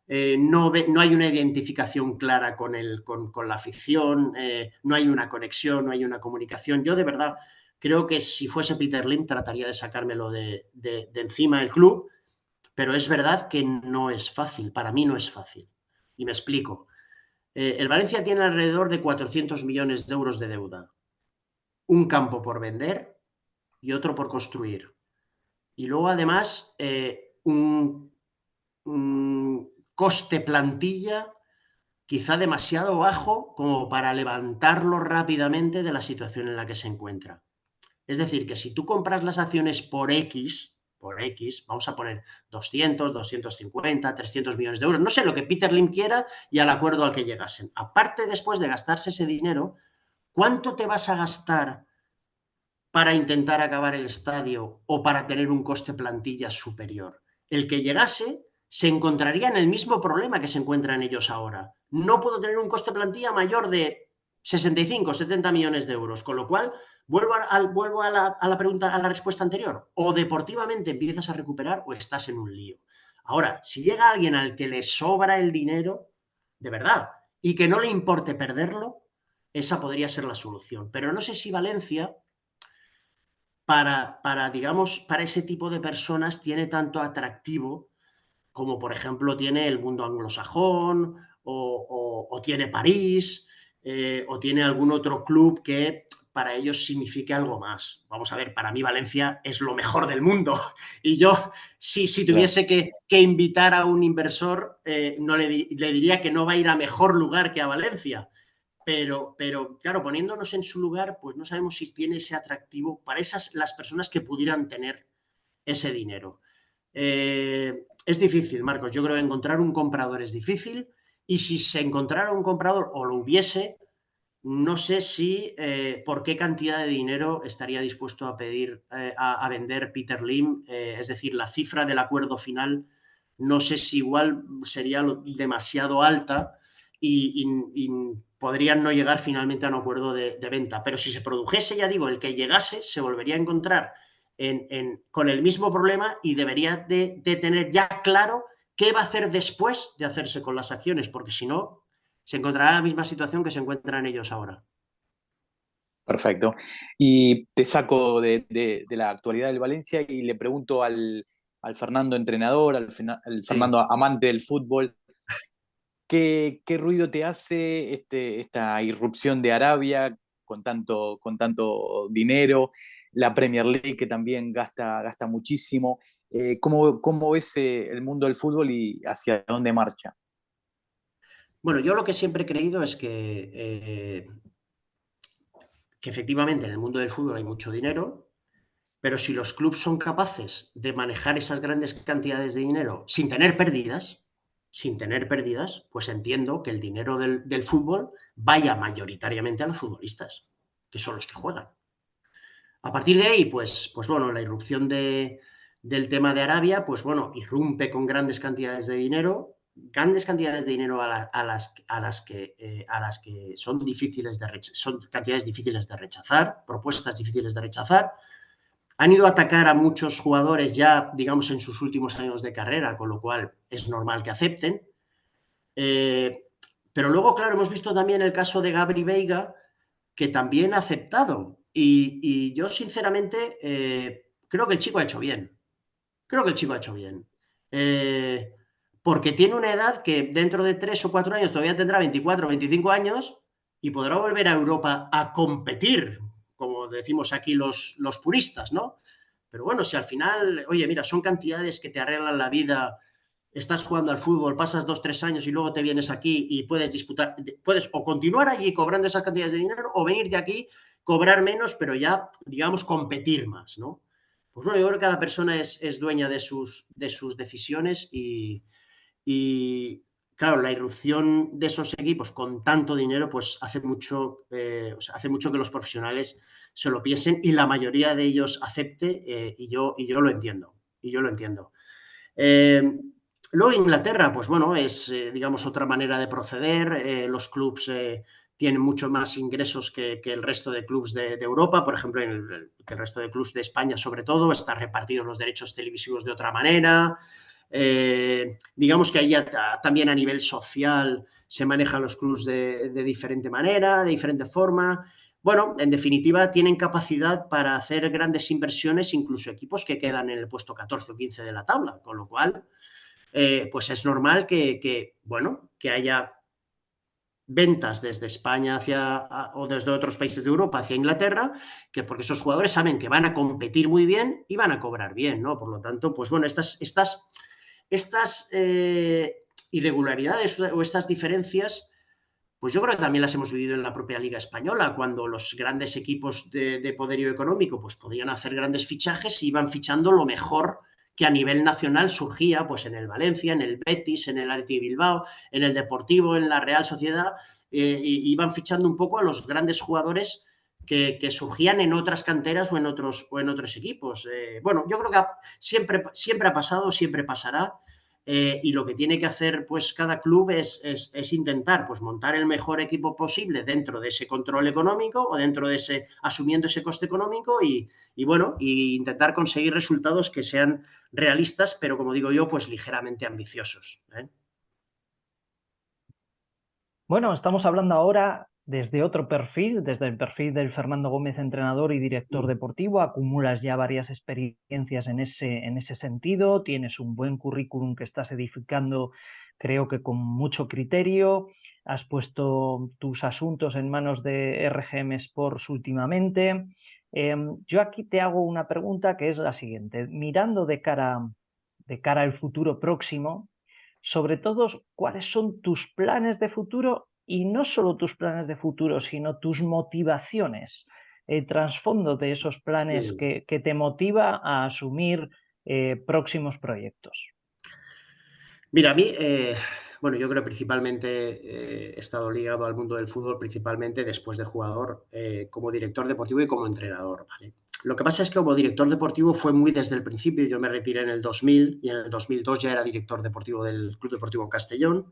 No hay una identificación clara con la afición, no hay una conexión, no hay una comunicación. Yo de verdad creo que si fuese Peter Lim trataría de sacármelo de encima del club, pero es verdad que no es fácil, para mí no es fácil. Y me explico. El Valencia tiene alrededor de 400 millones de euros de deuda. Un campo por vender y otro por construir. Y luego, además, un coste plantilla quizá demasiado bajo como para levantarlo rápidamente de la situación en la que se encuentra. Es decir, que si tú compras las acciones por X, vamos a poner 200, 250, 300 millones de euros, no sé lo que Peter Lim quiera y al acuerdo al que llegasen. Aparte, después de gastarse ese dinero, ¿cuánto te vas a gastar para intentar acabar el estadio o para tener un coste plantilla superior? El que llegase se encontraría en el mismo problema que se encuentran ellos ahora. No puedo tener un coste plantilla mayor de 65, 70 millones de euros, con lo cual vuelvo a la pregunta, a la respuesta anterior. O deportivamente empiezas a recuperar o estás en un lío. Ahora, si llega alguien al que le sobra el dinero, de verdad, y que no le importe perderlo, esa podría ser la solución. Pero no sé si Valencia, digamos, para ese tipo de personas tiene tanto atractivo como por ejemplo tiene el mundo anglosajón o tiene París o tiene algún otro club que para ellos signifique algo más. Vamos a ver, para mí Valencia es lo mejor del mundo y yo si tuviese que invitar a un inversor no le diría que no va a ir a mejor lugar que a Valencia. Pero, claro, poniéndonos en su lugar, pues no sabemos si tiene ese atractivo para las personas que pudieran tener ese dinero. Es difícil, Marcos. Yo creo que encontrar un comprador es difícil y si se encontrara un comprador o lo hubiese, no sé si por qué cantidad de dinero estaría dispuesto a pedir a vender Peter Lim, es decir, la cifra del acuerdo final. No sé si igual sería demasiado alta y podrían no llegar finalmente a un acuerdo de venta. Pero si se produjese, ya digo, el que llegase, se volvería a encontrar con el mismo problema y debería de tener ya claro qué va a hacer después de hacerse con las acciones, porque si no, se encontrará en la misma situación que se encuentran ellos ahora. Perfecto. Y te saco de la actualidad del Valencia y le pregunto al Fernando entrenador, al Sí. Fernando amante del fútbol, ¿qué ruido te hace esta irrupción de Arabia con tanto dinero? La Premier League que también gasta muchísimo. ¿Cómo ves el mundo del fútbol y hacia dónde marcha? Bueno, yo lo que siempre he creído es que efectivamente en el mundo del fútbol hay mucho dinero, pero si los clubes son capaces de manejar esas grandes cantidades de dinero sin tener pérdidas, pues entiendo que el dinero del fútbol vaya mayoritariamente a los futbolistas, que son los que juegan. A partir de ahí, pues bueno, la irrupción del tema de Arabia, pues bueno, irrumpe con grandes cantidades de dinero a las que son difíciles son cantidades difíciles de rechazar, propuestas difíciles de rechazar. Han ido a atacar a muchos jugadores ya, digamos, en sus últimos años de carrera, con lo cual es normal que acepten. Pero luego, claro, hemos visto también el caso de Gabri Veiga, que también ha aceptado. Y yo, sinceramente, creo que el chico ha hecho bien. Creo que el chico ha hecho bien. Porque tiene una edad que dentro de 3 o 4 años todavía tendrá 24 o 25 años y podrá volver a Europa a competir, como decimos aquí los puristas, ¿no? Pero bueno, si al final, oye, mira, son cantidades que te arreglan la vida, estás jugando al fútbol, pasas 2 o 3 años y luego te vienes aquí y puedes disputar, puedes o continuar allí cobrando esas cantidades de dinero o venir de aquí, cobrar menos, pero ya, digamos, competir más, ¿no? Pues bueno, yo creo que cada persona es dueña de sus decisiones y, claro, la irrupción de esos equipos con tanto dinero, pues o sea, hace mucho que los profesionales se lo piensen y la mayoría de ellos acepte y yo lo entiendo. Y yo lo entiendo. Luego Inglaterra, pues bueno, es, digamos, otra manera de proceder. Los clubs tienen mucho más ingresos que el resto de clubs de Europa, por ejemplo, que el resto de clubs de España, sobre todo, están repartidos los derechos televisivos de otra manera. Digamos que ahí también a nivel social se manejan los clubs de diferente manera, de diferente forma. Bueno, en definitiva, tienen capacidad para hacer grandes inversiones, incluso equipos que quedan en el puesto 14 o 15 de la tabla, con lo cual, pues es normal bueno, que haya ventas desde España o desde otros países de Europa hacia Inglaterra, porque esos jugadores saben que van a competir muy bien y van a cobrar bien, ¿no? Por lo tanto, pues bueno, estas irregularidades o estas diferencias, pues yo creo que también las hemos vivido en la propia Liga Española, cuando los grandes equipos de poderío económico pues podían hacer grandes fichajes y iban fichando lo mejor que a nivel nacional surgía pues en el Valencia, en el Betis, en el Athletic Bilbao, en el Deportivo, en la Real Sociedad, y iban fichando un poco a los grandes jugadores que surgían en otras canteras o en otros equipos. Bueno, yo creo que siempre ha pasado, siempre pasará. Y lo que tiene que hacer pues cada club es intentar pues montar el mejor equipo posible dentro de ese control económico o dentro de asumiendo ese coste económico y bueno, y intentar conseguir resultados que sean realistas, pero como digo yo, pues ligeramente ambiciosos. Bueno, estamos hablando ahora desde otro perfil, desde el perfil del Fernando Gómez, entrenador y director deportivo. Acumulas ya varias experiencias en ese sentido, tienes un buen currículum que estás edificando, creo que con mucho criterio. Has puesto tus asuntos en manos de RGM Sports últimamente. Yo aquí te hago una pregunta que es la siguiente. Mirando de cara al futuro próximo, sobre todo, ¿cuáles son tus planes de futuro? Y no solo tus planes de futuro, sino tus motivaciones, el trasfondo de esos planes Sí. que te motiva a asumir próximos proyectos. Mira, a mí, bueno, yo creo principalmente he estado ligado al mundo del fútbol principalmente después de jugador, como director deportivo y como entrenador, ¿vale? Lo que pasa es que como director deportivo fue muy desde el principio. Yo me retiré en el 2000 y en el 2002 ya era director deportivo del Club Deportivo Castellón.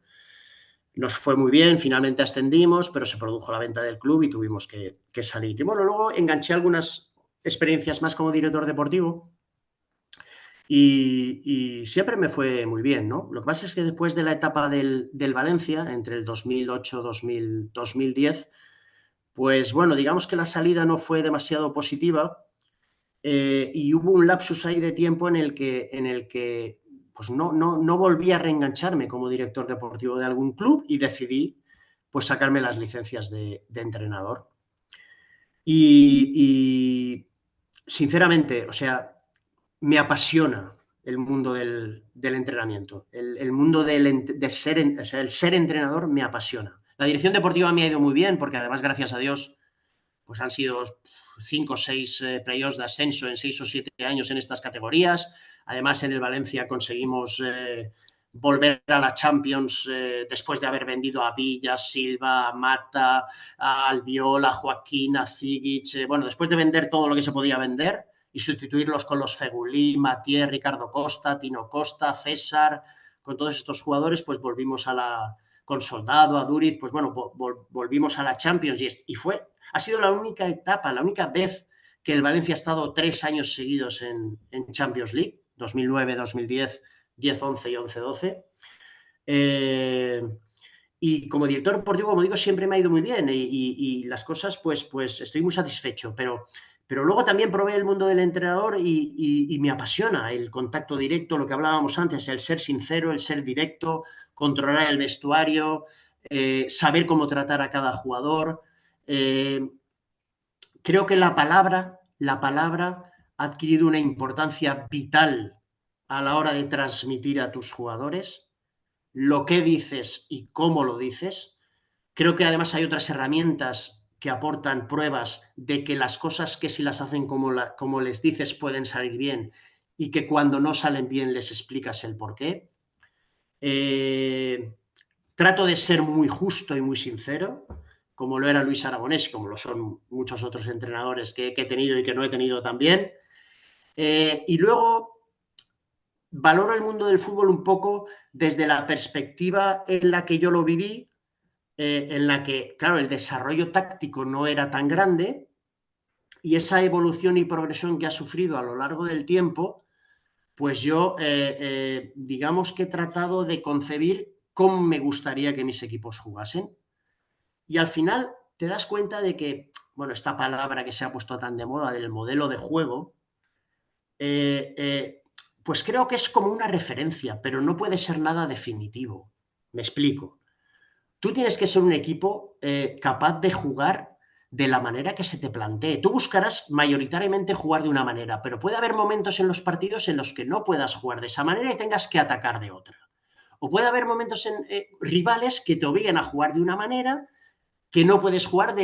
Nos fue muy bien, finalmente ascendimos, pero se produjo la venta del club y tuvimos que salir. Y bueno, luego enganché algunas experiencias más como director deportivo. Y siempre me fue muy bien, ¿no? Lo que pasa es que después de la etapa del Valencia, entre el 2008-2010, pues bueno, digamos que la salida no fue demasiado positiva, y hubo un lapsus ahí de tiempo en el que pues no volví a reengancharme como director deportivo de algún club y decidí pues sacarme las licencias de entrenador. Y sinceramente, o sea, me apasiona el mundo del entrenamiento, el mundo de ser, o sea, el ser entrenador me apasiona. La dirección deportiva me ha ido muy bien porque además, gracias a Dios, pues han sido 5 o 6 playoffs de ascenso en 6 o 7 años en estas categorías. Además, en el Valencia conseguimos volver a la Champions después de haber vendido a Villa, Silva, a Mata, a Albiol, a Joaquín, a Zigic. Bueno, después de vender todo lo que se podía vender y sustituirlos con los Fegulí, Matier, Ricardo Costa, Tino Costa, César, con todos estos jugadores, pues volvimos a la, con Soldado, a Duriz, pues bueno, volvimos a la Champions y ha sido la única etapa, la única vez que el Valencia ha estado 3 años seguidos en Champions League, 2009, 2010, 10-11 y 11-12. Y como director deportivo, como digo, siempre me ha ido muy bien y las cosas, pues estoy muy satisfecho, pero luego también probé el mundo del entrenador y me apasiona el contacto directo, lo que hablábamos antes, el ser sincero, el ser directo, controlar el vestuario, saber cómo tratar a cada jugador. Creo que la palabra ha adquirido una importancia vital a la hora de transmitir a tus jugadores lo que dices y cómo lo dices. Creo que además hay otras herramientas que aportan pruebas de que las cosas que si las hacen como les dices pueden salir bien y que cuando no salen bien les explicas el porqué. Trato de ser muy justo y muy sincero, como lo era Luis Aragonés, como lo son muchos otros entrenadores que he tenido y que no he tenido también. Y luego valoro el mundo del fútbol un poco desde la perspectiva en la que yo lo viví, en la que, claro, el desarrollo táctico no era tan grande y esa evolución y progresión que ha sufrido a lo largo del tiempo, pues yo, digamos que he tratado de concebir cómo me gustaría que mis equipos jugasen. Y al final te das cuenta de que, bueno, esta palabra que se ha puesto tan de moda del modelo de juego, pues creo que es como una referencia, pero no puede ser nada definitivo. Me explico. Tú tienes que ser un equipo capaz de jugar de la manera que se te plantee. Tú buscarás mayoritariamente jugar de una manera, pero puede haber momentos en los partidos en los que no puedas jugar de esa manera y tengas que atacar de otra. O puede haber momentos en rivales que te obliguen a jugar de una manera que no puedes jugar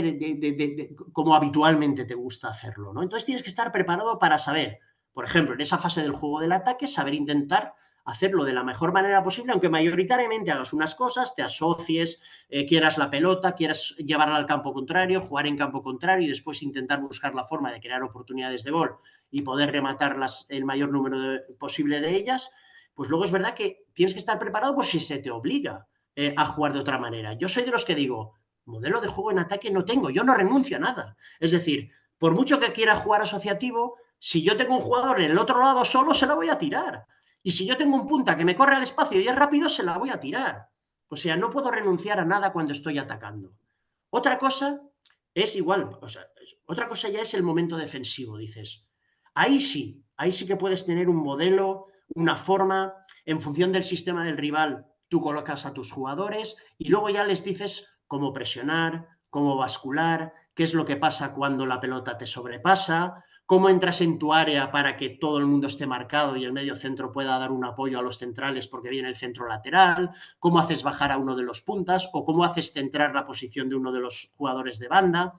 como habitualmente te gusta hacerlo, ¿no? Entonces tienes que estar preparado para saber, por ejemplo, en esa fase del juego del ataque, saber intentar hacerlo de la mejor manera posible, aunque mayoritariamente hagas unas cosas, te asocies, quieras la pelota, quieras llevarla al campo contrario, jugar en campo contrario y después intentar buscar la forma de crear oportunidades de gol y poder rematarlas el mayor número posible de ellas, pues luego es verdad que tienes que estar preparado por si se te obliga a jugar de otra manera. Yo soy de los que digo, modelo de juego en ataque no tengo, yo no renuncio a nada. Es decir, por mucho que quiera jugar asociativo, si yo tengo un jugador en el otro lado solo, se la voy a tirar. Y si yo tengo un punta que me corre al espacio y es rápido, se la voy a tirar. O sea, no puedo renunciar a nada cuando estoy atacando. Otra cosa es igual, o sea, otra cosa ya es el momento defensivo, dices. Ahí sí que puedes tener un modelo, una forma, en función del sistema del rival, tú colocas a tus jugadores y luego ya les dices cómo presionar, cómo bascular, qué es lo que pasa cuando la pelota te sobrepasa, cómo entras en tu área para que todo el mundo esté marcado y el medio centro pueda dar un apoyo a los centrales porque viene el centro lateral, cómo haces bajar a uno de los puntas o cómo haces centrar la posición de uno de los jugadores de banda.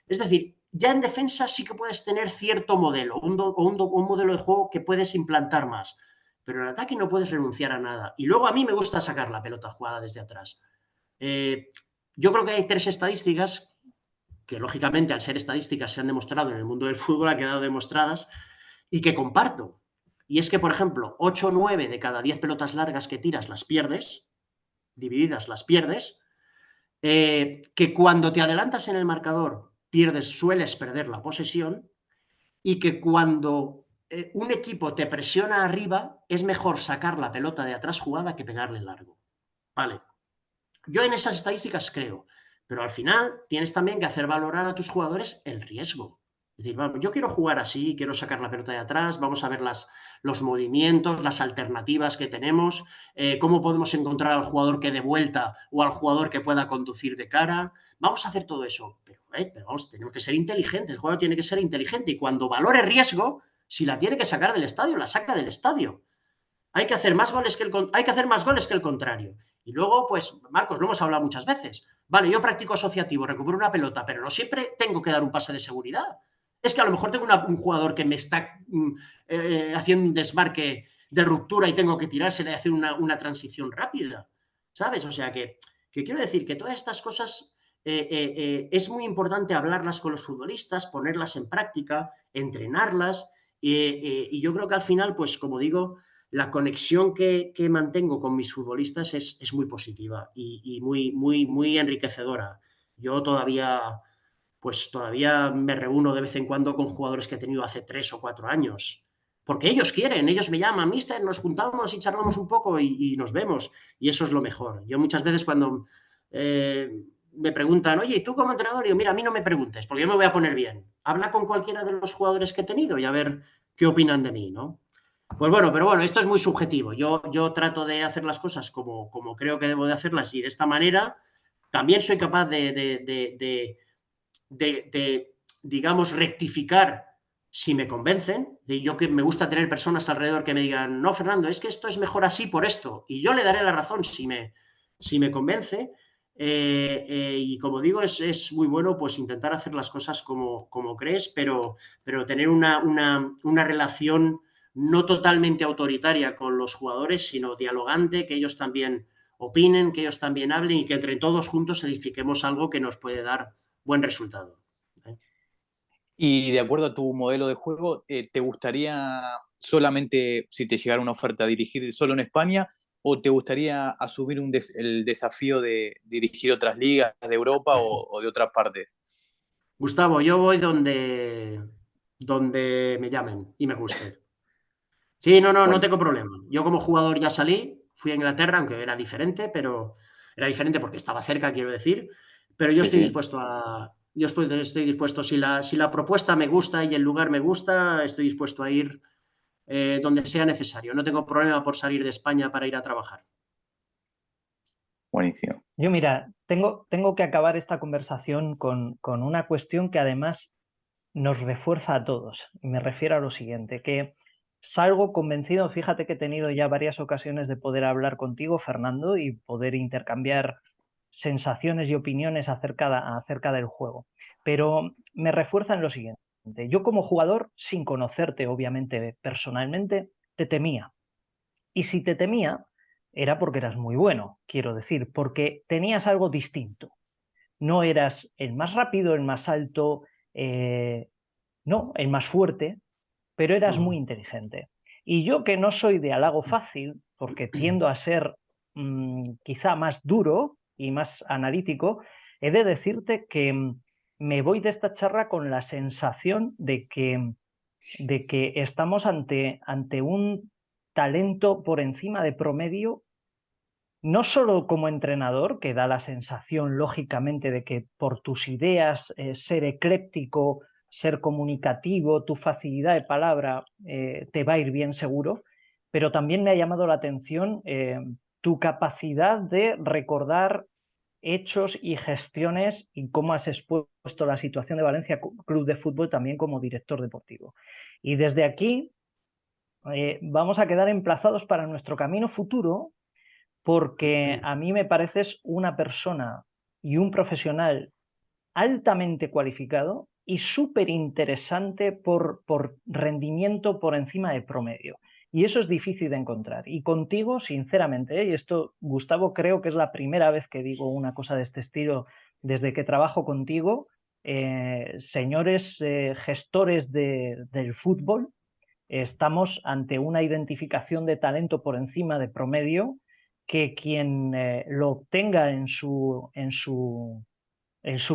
Es decir, ya en defensa sí que puedes tener cierto modelo, un modelo de juego que puedes implantar más, pero en ataque no puedes renunciar a nada. Y luego a mí me gusta sacar la pelota jugada desde atrás. Yo creo que hay 3 estadísticas que lógicamente al ser estadísticas se han demostrado en el mundo del fútbol, han quedado demostradas, y que comparto. Y es que, por ejemplo, 8 o 9 de cada 10 pelotas largas que tiras las pierdes, divididas las pierdes, que cuando te adelantas en el marcador sueles perder la posesión, y que cuando un equipo te presiona arriba, es mejor sacar la pelota de atrás jugada que pegarle largo. Vale. Yo en esas estadísticas creo, pero al final tienes también que hacer valorar a tus jugadores el riesgo. Es decir, vamos, yo quiero jugar así, quiero sacar la pelota de atrás, vamos a ver los movimientos, las alternativas que tenemos, cómo podemos encontrar al jugador que dé vuelta o al jugador que pueda conducir de cara. Vamos a hacer todo eso, pero vamos, tenemos que ser inteligentes, el jugador tiene que ser inteligente y cuando valore riesgo, si la tiene que sacar del estadio, la saca del estadio. Hay que hacer más goles que el contrario. Y luego, pues, Marcos, lo hemos hablado muchas veces. Vale, yo practico asociativo, recupero una pelota, pero no siempre tengo que dar un pase de seguridad. Es que a lo mejor tengo un jugador que me está haciendo un desmarque de ruptura y tengo que tirársela y hacer una transición rápida. ¿Sabes? O sea que quiero decir que todas estas cosas es muy importante hablarlas con los futbolistas, ponerlas en práctica, entrenarlas. Y yo creo que al final, pues como digo, la conexión que mantengo con mis futbolistas es muy positiva y muy enriquecedora. Yo todavía me reúno de vez en cuando con jugadores que he tenido hace 3 o 4 años, porque ellos quieren, ellos me llaman, mister, nos juntamos y charlamos un poco y nos vemos, y eso es lo mejor. Yo muchas veces cuando me preguntan, oye, ¿y tú como entrenador? Digo, mira, a mí no me preguntes, porque yo me voy a poner bien. Habla con cualquiera de los jugadores que he tenido y a ver qué opinan de mí, ¿no? Pues bueno, pero bueno, esto es muy subjetivo. Yo trato de hacer las cosas como creo que debo de hacerlas y de esta manera también soy capaz digamos, rectificar si me convencen. Yo que me gusta tener personas alrededor que me digan, no, Fernando, es que esto es mejor así por esto. Y yo le daré la razón si me convence. Y como digo, es muy bueno pues intentar hacer las cosas como crees, pero tener una relación no totalmente autoritaria con los jugadores, sino dialogante, que ellos también opinen, que ellos también hablen y que entre todos juntos edifiquemos algo que nos puede dar buen resultado. Y de acuerdo a tu modelo de juego, ¿te gustaría solamente, si te llegara una oferta, dirigir solo en España o te gustaría asumir el desafío de dirigir otras ligas de Europa o de otras partes? Gustavo, yo voy donde me llamen y me guste. Sí, no Bueno, tengo problema. Yo como jugador ya salí, fui a Inglaterra, aunque era diferente, pero era diferente porque estaba cerca, quiero decir. Pero yo sí, estoy sí. dispuesto estoy dispuesto, si la propuesta me gusta y el lugar me gusta, estoy dispuesto a ir donde sea necesario. No tengo problema por salir de España para ir a trabajar. Buenísimo. Yo, mira, tengo que acabar esta conversación con una cuestión que además nos refuerza a todos. Y me refiero a lo siguiente, que salgo convencido, fíjate que he tenido ya varias ocasiones de poder hablar contigo, Fernando, y poder intercambiar sensaciones y opiniones acerca del juego. Pero me refuerza en lo siguiente. Yo como jugador, sin conocerte obviamente personalmente, te temía. Y si te temía, era porque eras muy bueno, quiero decir, porque tenías algo distinto. No eras el más rápido, el más alto, no, el más fuerte, pero eras muy inteligente. Y yo que no soy de halago fácil, porque tiendo a ser quizá más duro y más analítico, he de decirte que me voy de esta charla con la sensación de que estamos ante un talento por encima de promedio no solo como entrenador, que da la sensación, lógicamente, de que por tus ideas, ser ecléptico, ser comunicativo, tu facilidad de palabra, te va a ir bien seguro, pero también me ha llamado la atención tu capacidad de recordar hechos y gestiones y cómo has expuesto la situación de Valencia Club de Fútbol también como director deportivo. Y desde aquí vamos a quedar emplazados para nuestro camino futuro, porque a mí me pareces una persona y un profesional altamente cualificado y súper interesante por rendimiento por encima de promedio. Y eso es difícil de encontrar. Y contigo, sinceramente, y esto, Gustavo, creo que es la primera vez que digo una cosa de este estilo desde que trabajo contigo, señores gestores del fútbol, estamos ante una identificación de talento por encima de promedio que quien lo obtenga en su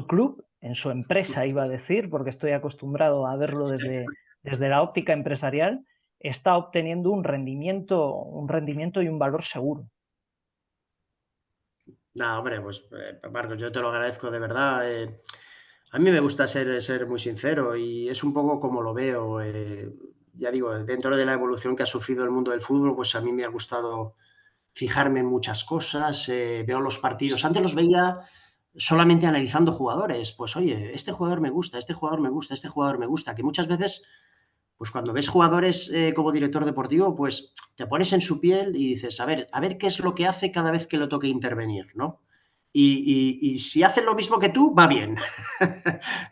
club, en su empresa, iba a decir, porque estoy acostumbrado a verlo desde la óptica empresarial, está obteniendo un rendimiento y un valor seguro. No, hombre, pues Marcos, yo te lo agradezco de verdad. A mí me gusta ser muy sincero y es un poco como lo veo. Ya digo, dentro de la evolución que ha sufrido el mundo del fútbol, pues a mí me ha gustado fijarme en muchas cosas. Veo los partidos. Antes los veía solamente analizando jugadores. Pues oye, este jugador me gusta, este jugador me gusta, este jugador me gusta. Que muchas veces, pues cuando ves jugadores como director deportivo, pues te pones en su piel y dices, a ver qué es lo que hace cada vez que le toque intervenir, ¿no? Y si hacen lo mismo que tú, va bien.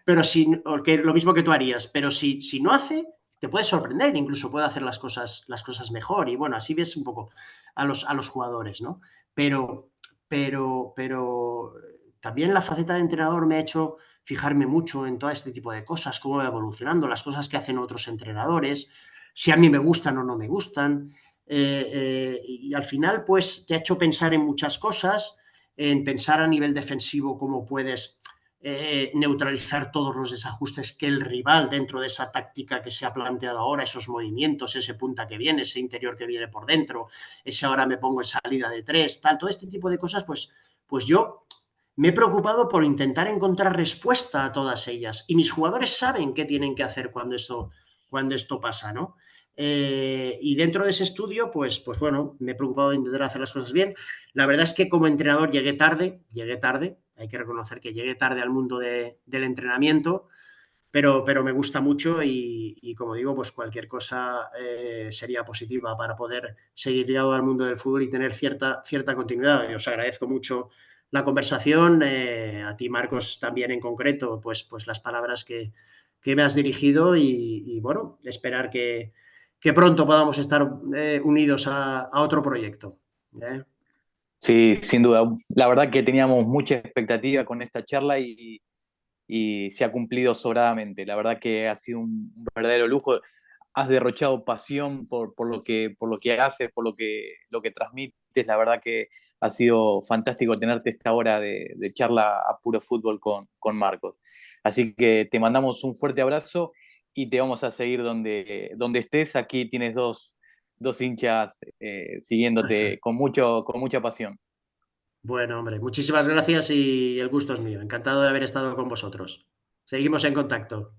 Pero si, o que lo mismo que tú harías, pero si no hace, te puede sorprender, incluso puede hacer las cosas mejor. Y bueno, así ves un poco a los jugadores, ¿no? Pero también la faceta de entrenador me ha hecho fijarme mucho en todo este tipo de cosas, cómo va evolucionando, las cosas que hacen otros entrenadores, si a mí me gustan o no me gustan. Y al final, pues te ha hecho pensar en muchas cosas, en pensar a nivel defensivo cómo puedes neutralizar todos los desajustes que el rival dentro de esa táctica que se ha planteado ahora, esos movimientos, ese punta que viene, ese interior que viene por dentro, ese ahora me pongo en salida de tres, tal, todo este tipo de cosas, pues yo me he preocupado por intentar encontrar respuesta a todas ellas y mis jugadores saben qué tienen que hacer cuando esto pasa, ¿no? Y dentro de ese estudio, pues bueno, me he preocupado de intentar hacer las cosas bien. La verdad es que como entrenador llegué tarde, hay que reconocer que llegué tarde al mundo del entrenamiento, pero me gusta mucho y como digo, pues cualquier cosa sería positiva para poder seguir ligado al mundo del fútbol y tener cierta continuidad. Y os agradezco mucho la conversación, a ti Marcos también en concreto, pues las palabras que me has dirigido y bueno, esperar que pronto podamos estar unidos a otro proyecto. ¿Eh? Sí, sin duda. La verdad que teníamos mucha expectativa con esta charla y se ha cumplido sobradamente. La verdad que ha sido un verdadero lujo. Has derrochado pasión por lo que haces, lo que transmites. La verdad que ha sido fantástico tenerte esta hora de charla a puro fútbol con Marcos. Así que te mandamos un fuerte abrazo y te vamos a seguir donde estés. Aquí tienes dos hinchas siguiéndote con mucha pasión. Bueno, hombre, muchísimas gracias y el gusto es mío. Encantado de haber estado con vosotros. Seguimos en contacto.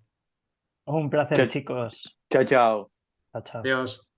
Un placer, Chao, chicos. chao. Chao. Chao, chao. Adiós.